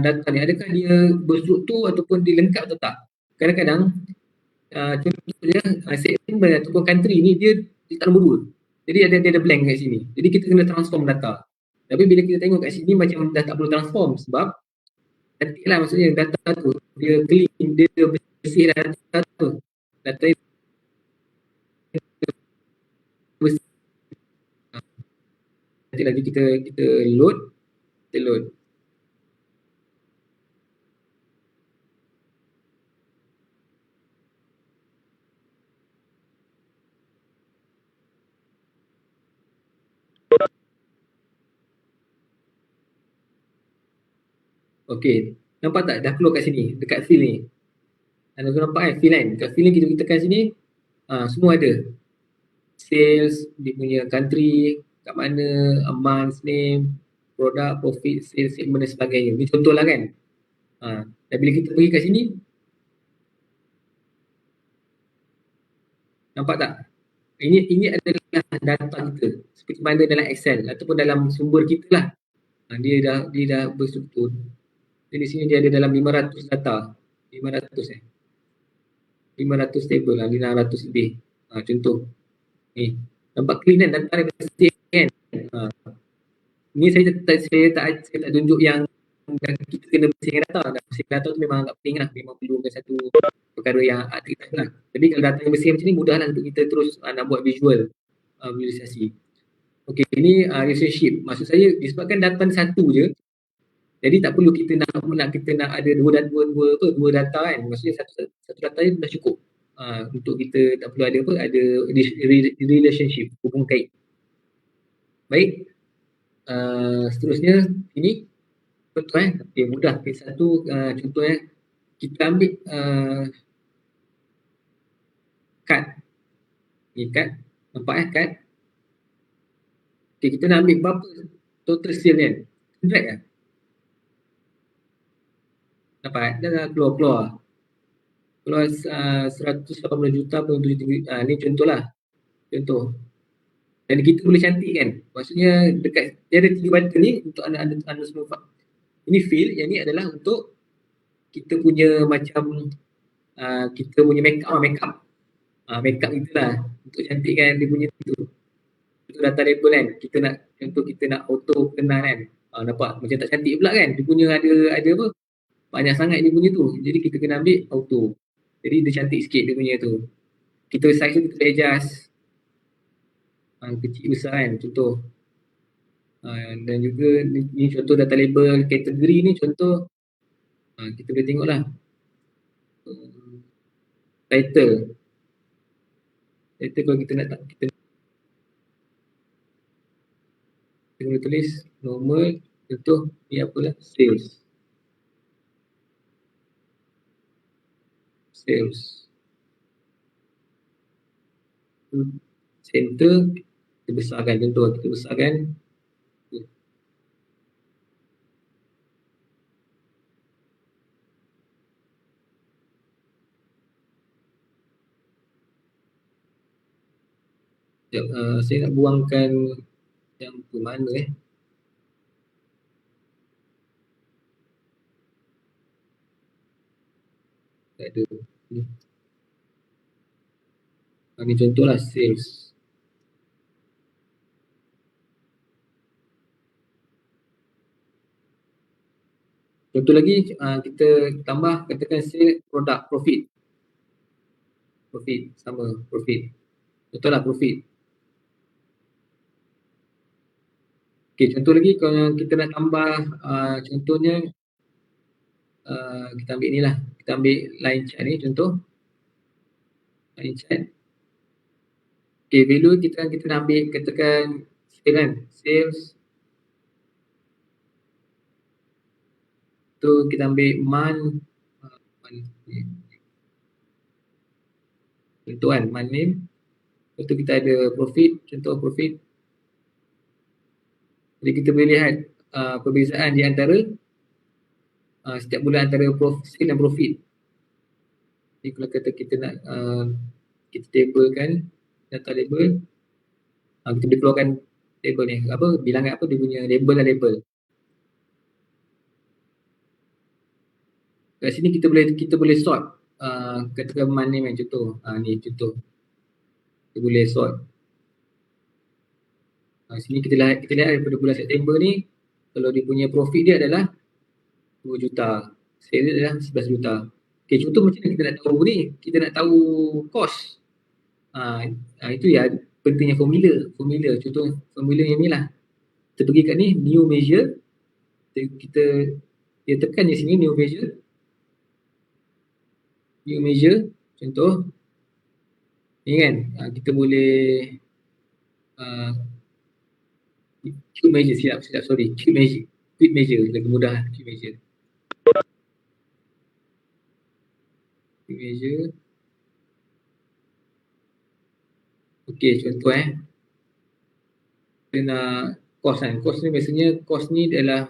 data ni, adakah dia berstruktur ataupun dilengkap atau tak. Kadang-kadang contohnya segment ataupun country ni dia tak nombor 2. Jadi dia ada blank kat sini. Jadi kita kena transform data. Tapi bila kita tengok kat sini macam dah tak perlu transform, sebab nantilah maksudnya data tu dia clean, dia bersih data tu. Data nanti lagi kita load. Okey, nampak tak dah keluar kat sini, dekat fill ni. Anda nampak kan fill kan? Dekat fill ni kita tekan sini, semua ada. Sales, dia punya country, kat mana, month name, product, profit, sales, segment dan sebagainya. Ni contoh lah kan. Dan bila kita pergi kat sini, nampak tak? Ini adalah data kita. Seperti mana dalam Excel ataupun dalam sumber kita lah. Dia dah berstruktur. Jadi di sini dia ada dalam 500 data. 500 table lah, 500 lebih. Contoh. Ni. Nampak clean kan? Data dia bersih kan? Ni saya tak tunjuk yang kita kena bersihkan data. Bersihkan data tu memang agak penting lah. Memang perlukan satu perkara yang aktif lah. Tapi kalau data yang bersih macam ni, mudah lah untuk kita terus nak buat visualisasi. Okey, ini relationship. Maksud saya disebabkan data ni satu je, jadi tak perlu kita nak ada dua data kan. Maksudnya satu data je dah cukup. Untuk kita tak perlu ada relationship, hubung kait. Baik. Seterusnya ini contoh okey, mudah. Okay, satu contoh kita ambil kad. Ni kad. Nampak kad. Okay, kita nak ambil berapa total sale ni kan. Drag lah. Nampak dah keluar. Keluar 180 juta pun 7 ni contoh lah. Contoh. Dan kita boleh cantikkan. Maksudnya dekat dia ada 3 button ni untuk anda semua. Ini fill, yang ni adalah untuk kita punya macam kita punya makeup. Makeup kita lah untuk cantikkan dia punya tu. Itu data label kan. Kita nak auto kenal kan. Nampak macam tak cantik pula kan. Dia punya ada apa? Banyak sangat dia punya tu. Jadi kita kena ambil auto. Jadi dia cantik sikit dia punya tu. Kita size tu kita adjust. Kecil besar kan contoh. Dan juga ni contoh data label kategori ni contoh. Kita boleh tengok lah. Title kalau kita nak kita boleh tulis normal. Contoh ni apalah, sales. Center kita besarkan, contoh kita besarkan. Saya nak buangkan yang ke mana tak ada ni. Ni contohlah sales. Contoh lagi kita tambah katakan sales produk profit sama profit. Contohlah profit. Okey, contoh lagi kalau kita nak tambah contohnya kita ambil ni lah. Kita ambil line chart ni contoh. Line chart. Okey, value kita nak ambil katakan sales. Tu kita ambil month contoh kan, month name. Lepas tu kita ada profit, contoh profit. Jadi kita boleh lihat perbezaan di antara setiap bulan antara sale dan profit. Jadi kalau kata kita nak kita tablekan data label, kita boleh keluarkan label ni, bilangan dia punya label. Kat sini kita boleh sort katakan month name kan, contoh. Ni contoh. Kita boleh sort. Sini kita lihat daripada bulan September ni, kalau dia punya profit dia adalah 2 juta. Sale dia adalah 11 juta. Okay, contoh macam mana kita nak tahu ni? Kita nak tahu cost. Itu ya pentingnya formula. Contoh formula yang ni lah. kita pergi kat ni, new measure, kita tekan di sini new measure, contoh ni kan, kita boleh quick measure, quick measure lebih mudah, quick measure. Okey, contoh kita nak cost kan, cost ni biasanya ni adalah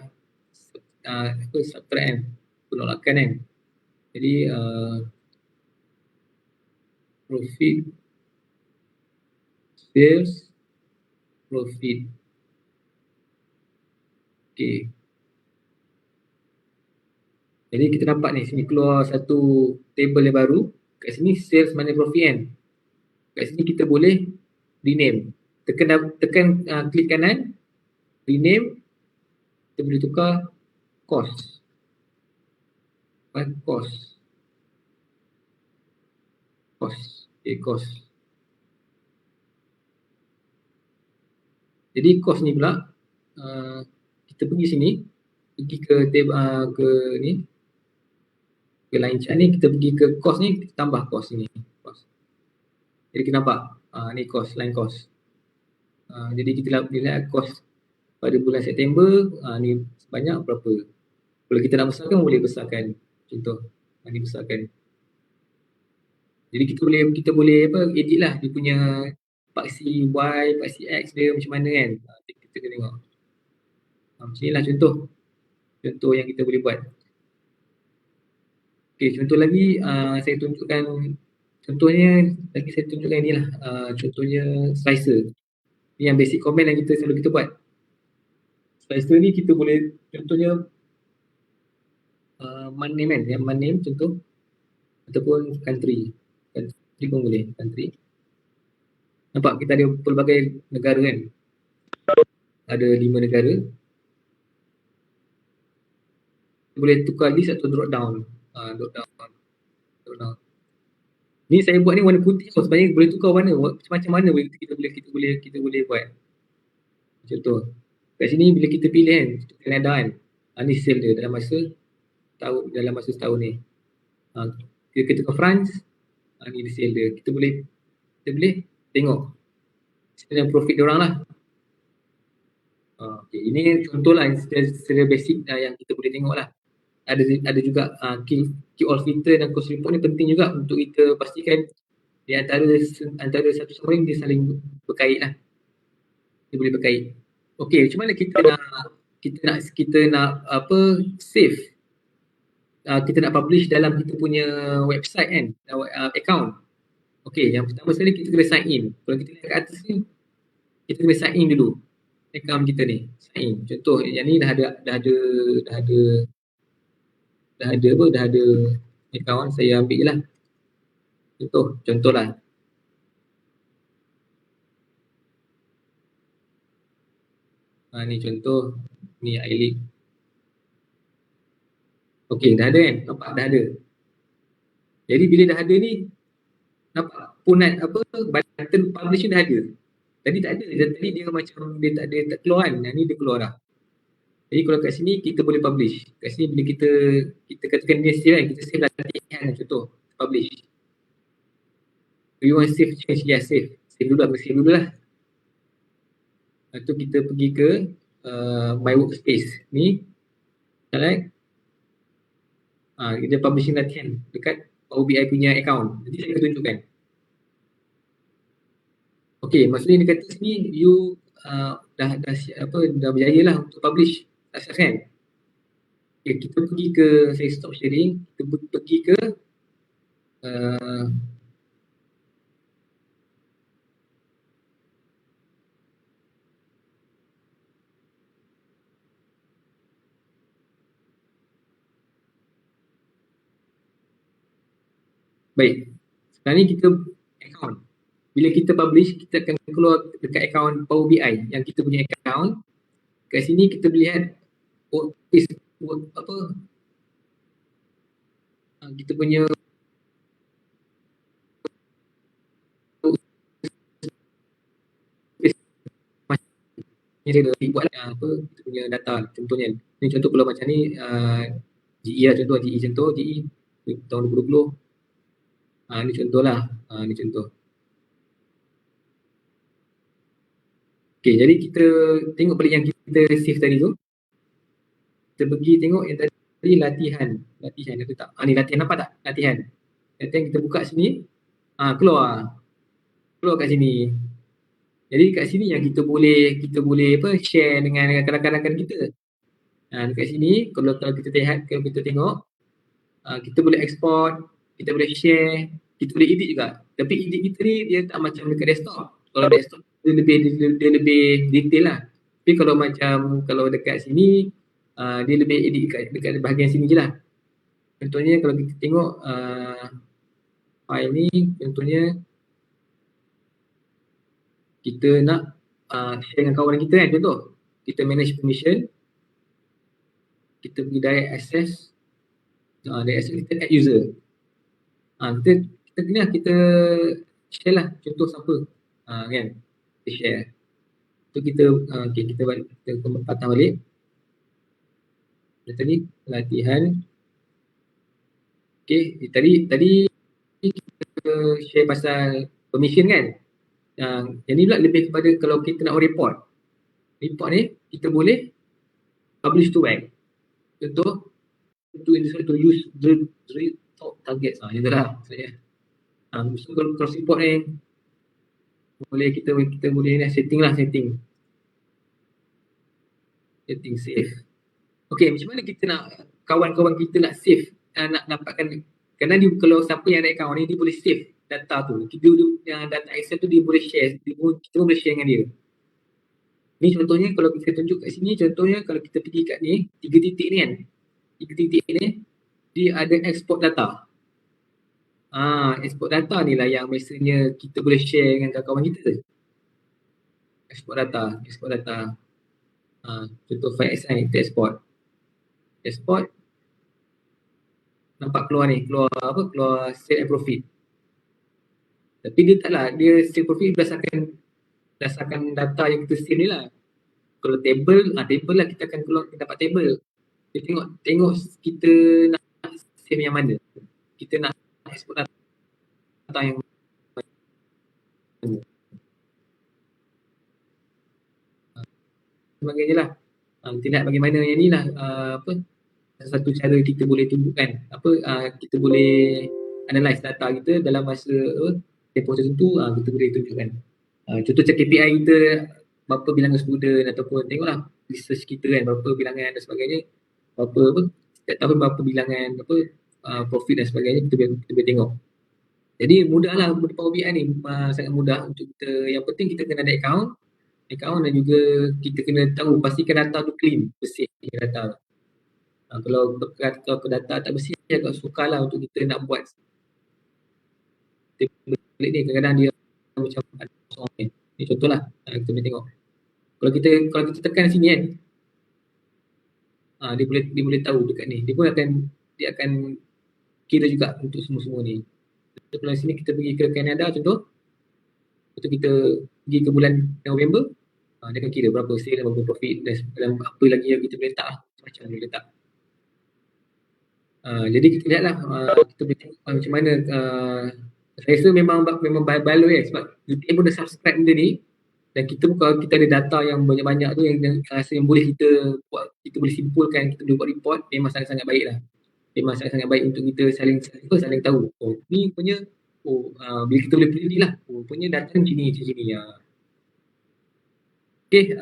subtract kan, penolakan kan. Jadi profit, sales, profit. Okey. Jadi kita nampak ni, sini keluar satu table yang baru. Kat sini sales minus profit kan. Kat sini kita boleh rename. Tekan klik kanan, rename, kita boleh tukar cost. Cost. Okay, cost. Jadi cost ni pula, kita pergi sini, pergi ke table, ke ni, ke line chart ni, kita pergi ke cost ni, kita tambah cost ni. Cost. Jadi kita nampak, ni cost, line cost. Jadi kita lihat cost pada bulan September, ni sebanyak berapa. Kalau kita nak besarkan, boleh besarkan. Contoh, ni besarkan. Jadi kita boleh edit lah dia punya paksi Y, paksi X dia macam mana kan. Kita kena tengok. Macam ni lah contoh yang kita boleh buat. Okay, contoh lagi saya tunjukkan, contohnya ni lah, contohnya slicer. Ni yang basic comment yang selalu kita buat. Slicer ni kita boleh, contohnya month name kan, yang month name contoh, ataupun country pun boleh, country. Nampak kita ada pelbagai negara kan, ada 5 negara. Kita boleh tukar list atau drop down. Ni saya buat ni warna putih, sebenarnya boleh tukar warna, macam mana kita boleh buat. Contoh, kat sini bila kita pilih kan, Canada kan, ni sale dia dalam masa setahun ni. Kita ke France, ni sale dia. Kita boleh tengok sebenarnya profit dia orang lah. Okay, ini contoh lah secara basic yang kita boleh tengok lah. Ada juga key all filter dan cost report ni penting juga untuk kita pastikan di antara satu sama lain dia saling berkait lah. Dia boleh berkait. Okey, macam mana kita nak save, kita nak publish dalam kita punya website kan, account. Okey, yang pertama sekali kita kena sign in. Kalau kita lihat kat atas ni, kita kena sign in dulu account kita ni, sign in. Contoh yang ni dah ada account, saya ambil je lah. Contoh lah. Ni contoh, ni iLeak. Okey, dah ada kan? Nampak dah ada. Jadi bila dah ada ni, nampak punat button publish dah ada. Tadi tak ada. Tadi dia macam dia tak keluar kan. Yang ni dia keluar dah. Jadi kalau kat sini kita boleh publish. Kat sini bila kita katakan dia save kan, kita save latihan contoh, publish. Do you want to save change? Yes, save. Save dulu lah. Lepas tu kita pergi ke my workspace ni, select. Kita publishing latihan dekat Power BI punya account. Nanti saya akan tunjukkan. Okey, maksudnya dia kata sini you dah berjaya lah untuk publish. Sukses kan? Okay, kita pergi ke, saya stop sharing, kita pergi ke baik, sekarang ni kita account. Bila kita publish, kita akan keluar dekat account Power BI yang kita punya account. Kat sini kita lihat kita punya Ni dia buat apa kita punya data contohnya. Ni contoh kalau macam ni GE lah contoh, GE tahun 2020. Ni contoh lah. Ni contoh. Okay, jadi kita tengok balik yang kita save tadi tu. Kita pergi tengok yang tadi latihan ada tak? Ni latihan, nampak tak? Latihan kita buka sini, keluar kat sini. Jadi kat sini yang kita boleh apa share dengan rakan-rakan kita. Dekat sini kalau kita lihat, kalau kita tengok, kita boleh export, kita boleh share, kita boleh edit juga. Tapi edit kita ni dia tak macam dekat desktop. Kalau desktop dia lebih detail lah. Tapi kalau dekat sini dia lebih edit dekat bahagian sini je lah. Contohnya kalau kita tengok file ni, contohnya kita nak share dengan kawan kita kan, contoh kita manage permission, kita pergi direct access, kita add user, kita share lah, contoh siapa kan, kita share tu kita kita patah balik tadi latihan. Tadi kita share pasal permission kan. Yang ni pula lebih kepada kalau kita nak report ni, kita boleh publish to web. Contoh to use the top targets. Macam tu lah maksudnya. So kalau cross report ni boleh kita boleh setting save. Okay, macam mana kita nak kawan-kawan kita nak save, nak dapatkan, kerana kalau siapa yang ada account ni dia boleh save data tu, yang data Excel tu dia boleh share, kita boleh share dengan dia. Ni contohnya kalau kita tunjuk kat sini, contohnya kalau kita pergi kat ni, 3 titik ni kan, 3 titik ni dia ada export data. Export data ni lah yang biasanya kita boleh share dengan kawan-kawan kita. Export data. Contoh file Excel kita export, nampak keluar sale and profit. Tapi dia taklah, dia sale profit berdasarkan data yang kita save ni lah. Kalau table lah kita akan keluar, kita dapat table. Kita tengok kita nak save yang mana, kita nak export data yang mana. Sebagainya lah. Kita lihat bagaimana yang ni lah, satu cara kita boleh tunjukkan kita boleh analyse data kita dalam masa tempoh tertentu, kita boleh tunjukkan. Contoh macam KPI kita, berapa bilangan student, ataupun tengoklah research kita kan, berapa bilangan dan sebagainya, setiap tahun berapa bilangan profit dan sebagainya, kita boleh tengok. Jadi mudahlah Power BI ni, sangat mudah untuk kita. Yang penting kita kena ada account dan juga kita kena tahu, pastikan data tu clean, bersih data. Kalau data tak bersih, agak sukar lah untuk kita nak buat template ni. Kadang-kadang dia macam ni contohlah, kita boleh tengok. Kalau kita tekan sini kan, dia boleh tahu dekat ni. Dia akan kira juga untuk semua ni. Kalau sini kita pergi ke Canada contoh, lepas kita pergi ke bulan November, dia akan kira berapa sale, berapa profit, dan apa lagi yang kita boleh letak lah, macam boleh letak. Jadi kita lihatlah, kita boleh tengok macam mana. Saya rasa memang baloi kan, sebab YouTube pun dah subscribe benda ni, dan kita ada data yang banyak-banyak tu yang boleh kita buat, kita boleh simpulkan, kita boleh buat report. Memang sangat-sangat baik lah. Memang sangat-sangat baik untuk kita saling tahu. Ni punya bila kita boleh predict lah, punya data macam ni. Okay,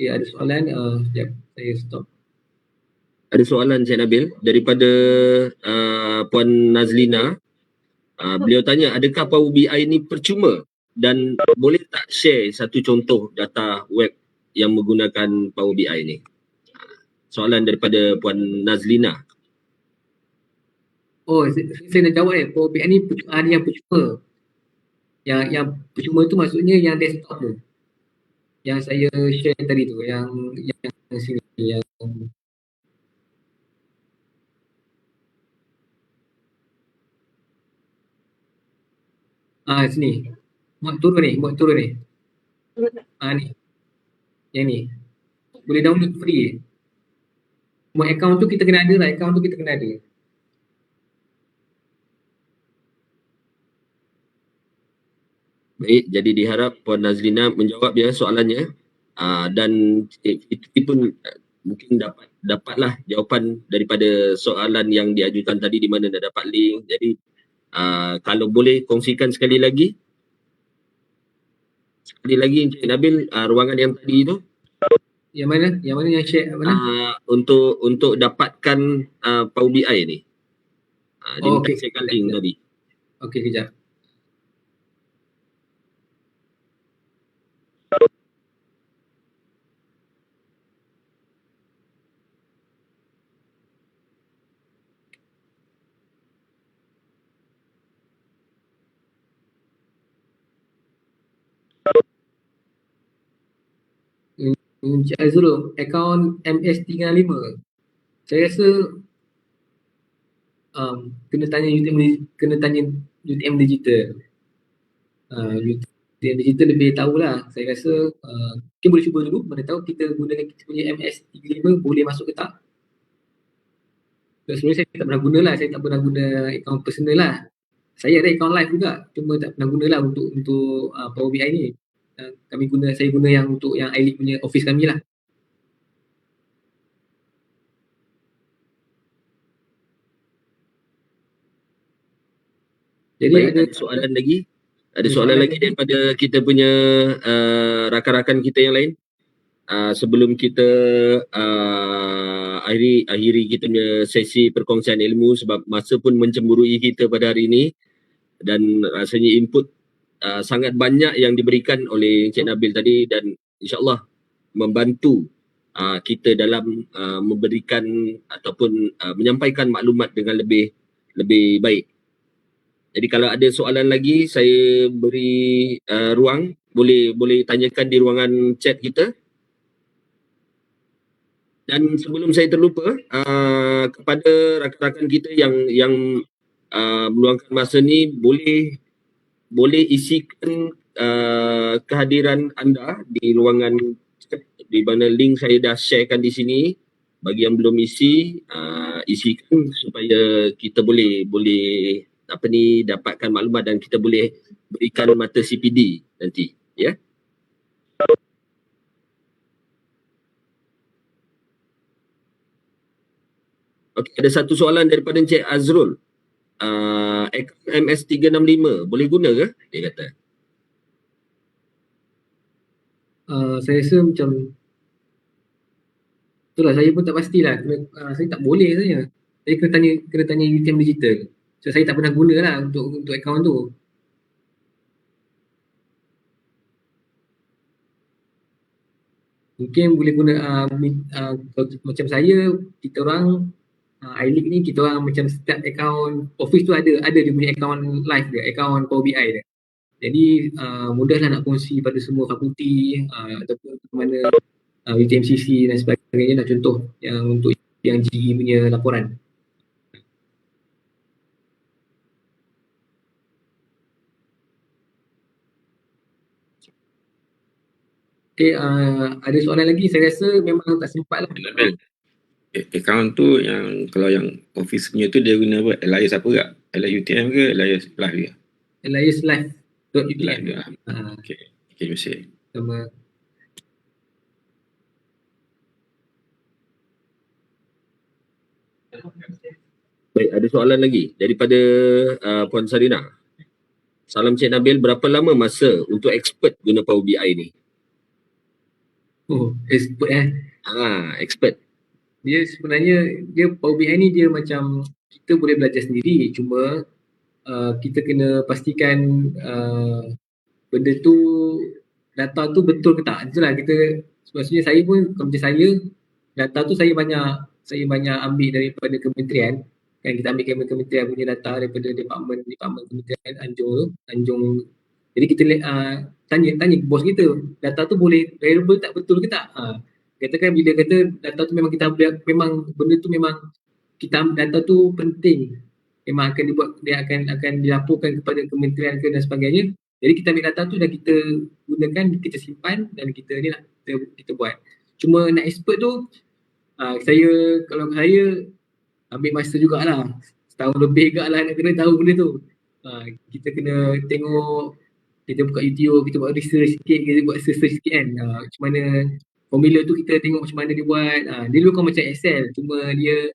ada soalan? Sekejap, saya stop. Ada soalan Cik Nabil daripada Puan Nazlina. Beliau tanya, adakah Power BI ni percuma, dan boleh tak share satu contoh data web yang menggunakan Power BI ni? Soalan daripada Puan Nazlina. Saya nak jawab Power BI ni yang percuma. Yang percuma tu maksudnya yang desktop tu, yang saya share tadi tu, yang sini, yang sini, muat turun ni. Ni. Yang ni. Boleh download free. Semua account tu kita kena ada lah. Account tu kita kena ada. Baik, jadi diharap Puan Nazlina menjawab ya soalannya. Dan itu pun mungkin dapatlah jawapan daripada soalan yang diajukan tadi di mana dah dapat link. Jadi kalau boleh kongsikan sekali lagi Encik Nabil ruangan yang tadi tu. Yang mana? Yang mana yang share mana? Untuk dapatkan Power BI ni. Dia minta okey. sharekan link tadi. Okey, kejap. Encik Azrul, akaun MS35. Saya rasa kena tanya UTM Digital. UTM Digital lebih tahulah. Saya rasa mungkin boleh cuba dulu, mana tahu kita gunakan kita punya MS35 boleh masuk ke tak. Sebenarnya saya tak pernah guna lah, saya tak pernah guna akaun personal lah. Saya ada akaun live juga, cuma tak pernah guna lah untuk Power BI ni. Saya guna yang untuk yang iLead punya office kami lah. Jadi Baik, ada soalan lagi? Ada soalan lagi daripada kita punya rakan-rakan kita yang lain? Sebelum kita akhiri kita punya sesi perkongsian ilmu sebab masa pun mencemburui kita pada hari ini dan rasanya input sangat banyak yang diberikan oleh Encik Nabil tadi dan insyaAllah membantu kita dalam memberikan ataupun menyampaikan maklumat dengan lebih baik. Jadi kalau ada soalan lagi saya beri ruang, boleh tanyakan di ruangan chat kita. Dan sebelum saya terlupa, kepada rakan-rakan kita yang meluangkan masa ni boleh isikan kehadiran anda di ruangan chat di mana link saya dah sharekan di sini. Bagi yang belum isikan supaya kita boleh dapatkan maklumat dan kita boleh berikan mata CPD nanti, ya. Okey, ada satu soalan daripada Encik Azrul. Akaun MS365 boleh guna ke? Dia kata. Saya rasa macam itulah, saya pun tak pastilah. Saya tak boleh saja. Saya kena tanya UTM Digital. So, saya tak pernah guna lah untuk akaun tu. Mungkin boleh guna macam saya, kita orang iLead ni kita orang macam start akaun office tu ada dia punya akaun live dia, akaun Power BI dia. Jadi mudahlah nak kongsi pada semua fakulti ataupun mana UTMCC dan sebagainya lah, contoh yang untuk yang GE punya laporan. Okay, ada soalan lagi? Saya rasa memang tak sempat lah. Akaun tu yang kalau yang office punya tu dia guna apa? Elias apa tak? Elias UTM ke Elias Live ke? Elias Live.UTM. Live ke? Okay, terima kasih. Sama. Baik, ada soalan lagi daripada Puan Sarina. Salam Cik Nabil, berapa lama masa untuk expert guna Power BI ni? Oh, expert expert. Dia sebenarnya Power BI ni dia macam kita boleh belajar sendiri, cuma kita kena pastikan benda tu, data tu betul ke tak. Itulah kita, maksudnya saya pun macam saya, data tu saya banyak ambil daripada kementerian. Kan kita ambil kementerian punya data daripada department kementerian Anjung. Jadi kita tanya bos kita, data tu boleh reliable tak, betul ke tak? Katakan bila kata data tu memang benda tu memang data tu penting, memang akan dilaporkan kepada kementerian ke dan sebagainya. Jadi kita ambil data tu dan kita gunakan, kita simpan dan kita ni lah, kita buat. Cuma nak expert tu, kalau saya ambil masa jugalah, setahun lebih juga lah nak kena tahu benda tu. Kita kena tengok, kita buka YouTube, kita buat research sikit, kita buat search sikit kan, macam mana formula tu kita tengok macam mana dia buat. Dia lebih kurang macam Excel, cuma dia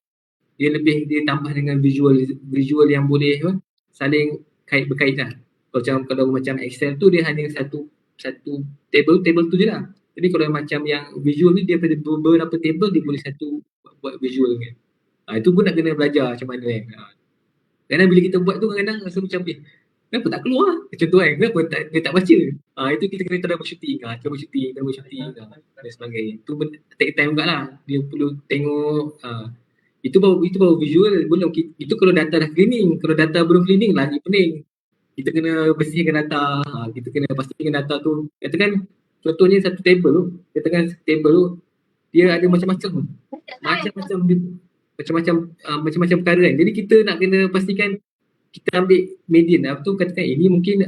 lebih, dia tambah dengan visual yang boleh saling berkait lah. Kalau macam Excel tu dia hanya satu table tu je lah. Tapi kalau macam yang visual ni dia pada beberapa table dia boleh satu buat visual kan. Itu pun nak kena belajar macam mana kan. Kadang bila kita buat tu kadang-kadang rasa macam kenapa tak keluar? Macam tu kan, kenapa dia tak baca? Itu kita kena troubleshooting, troubleshooting dan sebagainya. Itu take time juga lah. Dia perlu tengok, itu baru visual. Belum, itu kalau data dah cleaning. Kalau data belum cleaning lagi pening. Kita kena bersihkan data, kita kena pastikan data tu, katakan contohnya satu table tu, katakan table tu dia ada macam-macam perkara kan. Jadi kita nak kena pastikan kita ambil median, katakan ini mungkin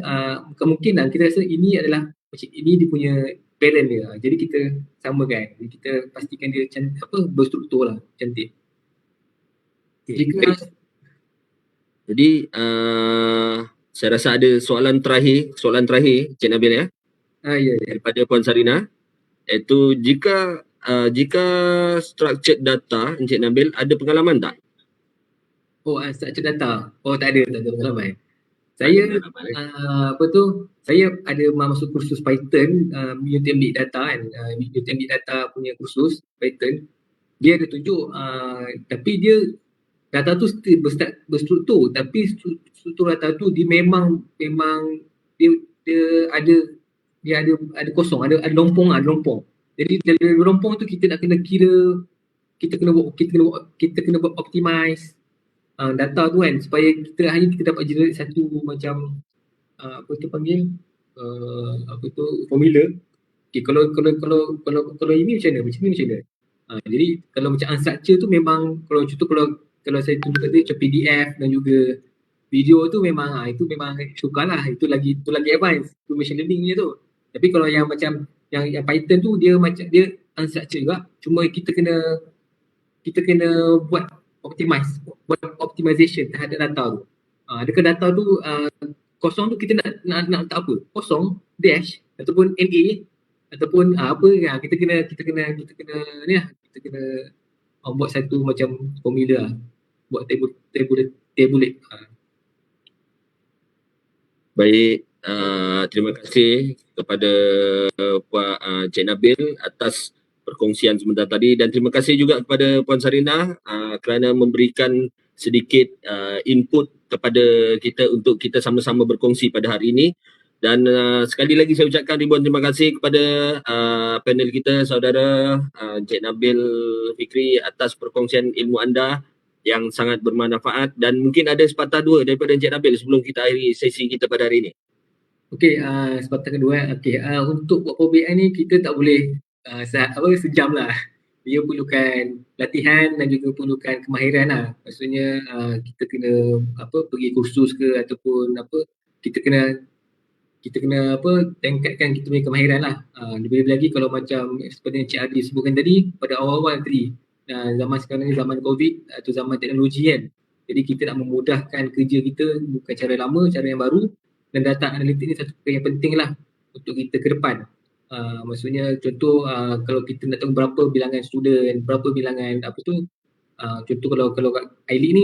kemungkinan kita rasa ini adalah ini dia punya parent dia. Jadi kita samakan. Jadi kita pastikan dia berstruktur lah, cantik. Jadi saya rasa ada soalan terakhir Cik Nabil ya. Ya. Daripada Puan Sarina, iaitu jika structured data Encik Nabil ada pengalaman tak? Structured data. Tak ada pengalaman. Saya saya ada masuk kursus Python, UTM Big Data kan. UTM Big Data punya kursus Python. Dia ada tunjuk tapi dia data tu berstruktur, tapi struktur data tu dia memang dia ada kosong, ada lompong. Jadi dari lompong tu kita nak kena kira, kita kena buat optimize data tu kan, supaya kita dapat generate satu macam formula. Kalau ini macam mana? Jadi kalau macam unstructured tu memang kalau saya tunjuk tadi macam PDF dan juga video tu memang itu memang sukarlah, itu lagi advance, itu machine learning punya tu. Tapi kalau yang macam yang Python tu dia unstructured juga, cuma kita kena buat optimization terhadap data tu. Adakah data tu kosong tu kita nak letak apa? Kosong, dash ataupun NA ataupun kita kena ni lah, kita kena buat satu macam formula lah. Buat tabulate. Baik, terima kasih kepada Puan Cik Nabil atas perkongsian sebentar tadi, dan terima kasih juga kepada Puan Sarina kerana memberikan sedikit input kepada kita untuk kita sama-sama berkongsi pada hari ini. Dan sekali lagi saya ucapkan ribuan terima kasih kepada panel kita, saudara Encik Nabil Fikri, atas perkongsian ilmu anda yang sangat bermanfaat. Dan mungkin ada sepatah dua daripada Encik Nabil sebelum kita akhiri sesi kita pada hari ini. Okey, sepatah kedua. Untuk buat Power BI ni kita tak boleh sejam lah. Dia perlukan latihan dan juga perlukan kemahiran lah. Maksudnya kita kena pergi kursus ke ataupun kita kena tingkatkan kita punya kemahiran lah. Lebih lagi kalau macam seperti yang Cik Adi sebutkan tadi pada awal-awal tadi, zaman sekarang ni zaman COVID atau zaman teknologi kan. Jadi kita nak memudahkan kerja kita, bukan cara lama, cara yang baru. Dan data analitik ni satu perkara yang penting lah untuk kita ke depan. Maksudnya contoh kalau kita nak tahu berapa bilangan student, berapa bilangan contoh kalau kat iLeague ni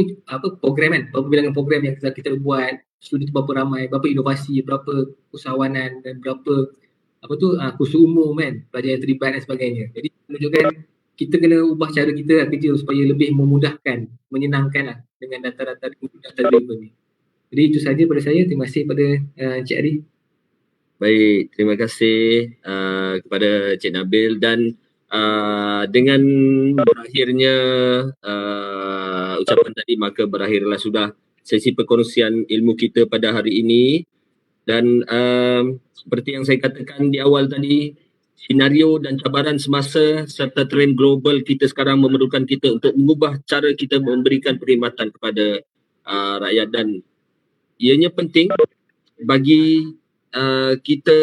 program kan, berapa bilangan program yang kita buat, student tu berapa ramai, berapa inovasi, berapa usahawanan dan berapa kursus umum kan, pelajar yang terlibat dan sebagainya. Jadi menunjukkan kita kena ubah cara kita kerja supaya lebih memudahkan, menyenangkan lah dengan data-data driven ni. Jadi itu saja pada saya. Terima kasih pada Encik Adi. Baik, terima kasih kepada Cik Nabil. Dan dengan berakhirnya ucapan tadi, maka berakhirlah sudah sesi perkongsian ilmu kita pada hari ini. Dan seperti yang saya katakan di awal tadi, senario dan cabaran semasa serta trend global kita sekarang memerlukan kita untuk mengubah cara kita memberikan perkhidmatan kepada rakyat, dan ianya penting bagi kita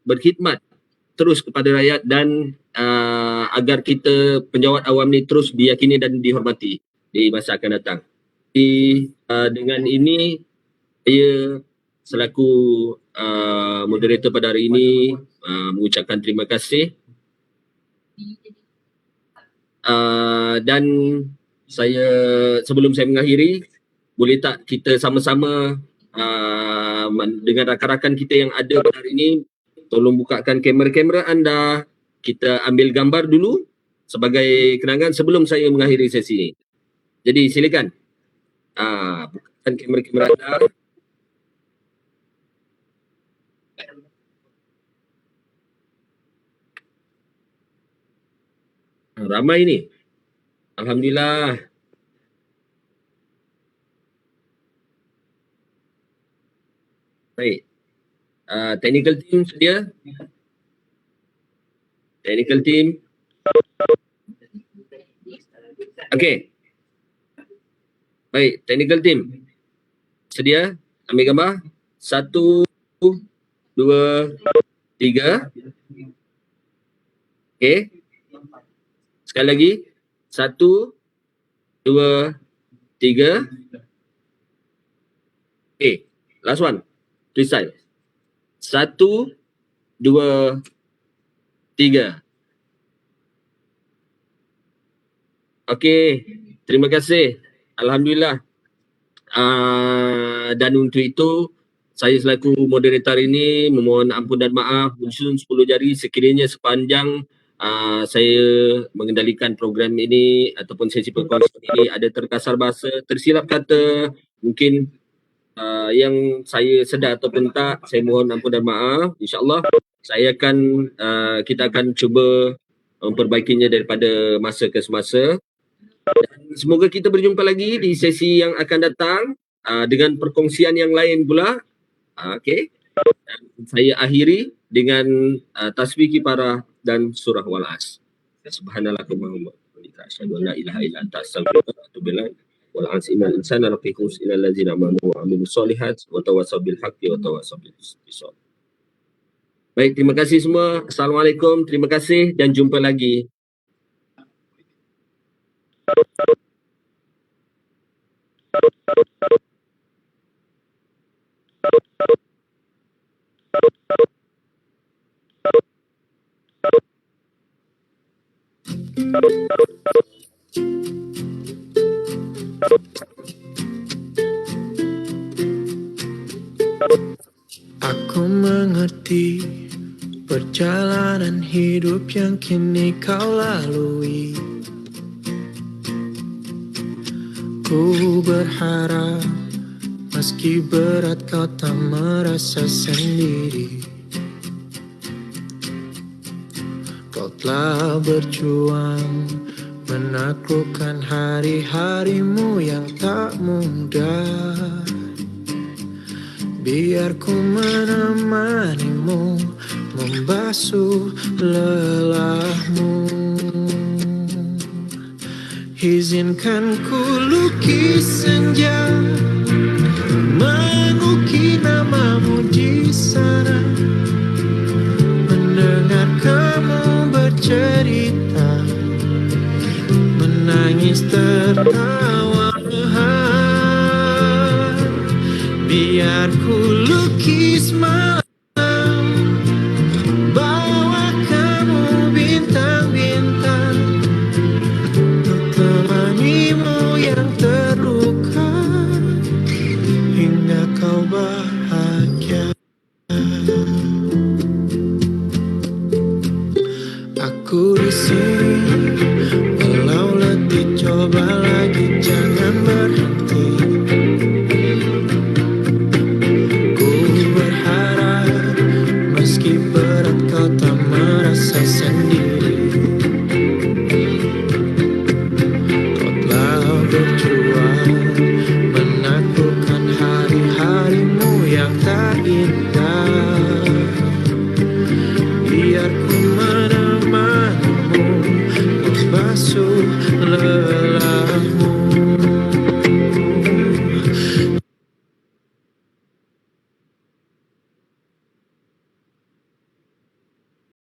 berkhidmat terus kepada rakyat dan agar kita penjawat awam ni terus diyakini dan dihormati di masa akan datang. Jadi, dengan ini saya selaku moderator pada hari ini mengucapkan terima kasih dan saya sebelum saya mengakhiri, boleh tak kita sama-sama dengan rakan-rakan kita yang ada pada hari ini, tolong bukakan kamera-kamera anda, kita ambil gambar dulu sebagai kenangan sebelum saya mengakhiri sesi ini. Jadi silakan bukakan kamera-kamera anda. Ramai ni. Alhamdulillah. Baik. Technical team sedia? Technical team. Okey. Baik, technical team. Sedia? Ambil gambar. 1, 2, 3. Okey. Sekali lagi. 1, 2, 3. Okay, last one. Precise. 1, 2, 3. Okey, terima kasih. Alhamdulillah. Dan untuk itu, saya selaku moderator ini memohon ampun dan maaf menyusun 10 jari sekiranya sepanjang saya mengendalikan program ini ataupun sesi perkongsian ini ada terkasar bahasa, tersilap kata, mungkin yang saya sedar ataupun tak, saya mohon ampun dan maaf. InsyaAllah kita akan cuba memperbaikinya daripada masa ke semasa. Dan semoga kita berjumpa lagi di sesi yang akan datang dengan perkongsian yang lain pula. Okey. Saya akhiri dengan tasbih kifarah dan surah Wal-As. Subhanallahumma wa bihamdika asyhadu an la ilaha illa anta astaghfiruka wa atubu ilaik. Wal 'asri innal insana lafi khusr illa allazina amanu wa 'amilus solihat wa tawassaw bil haqqi wa tawassaw bis sabr. Baik, terima kasih semua. Assalamualaikum, terima kasih dan jumpa lagi. Aku mengerti perjalanan hidup yang kini kau lalui. Ku berharap meski berat kau tak merasa sendiri. Kau telah berjuang menaklukkan hari-harimu yang tak mudah. Biar ku menemanimu membasuh lelahmu. Izinkan ku lukis senja, mengukir namamu di sana, mendengar kamu bercerita, menangis tertawa. Biar ku lukis malam, bawa kamu bintang-bintang, untuk temanimu yang terluka, hingga kau bahagia. Aku di sini, walau letih coba lagi jangan berhenti. Meski berat kau tak merasa sendiri. Kau telah berjuang menaklukkan hari-harimu yang tak indah.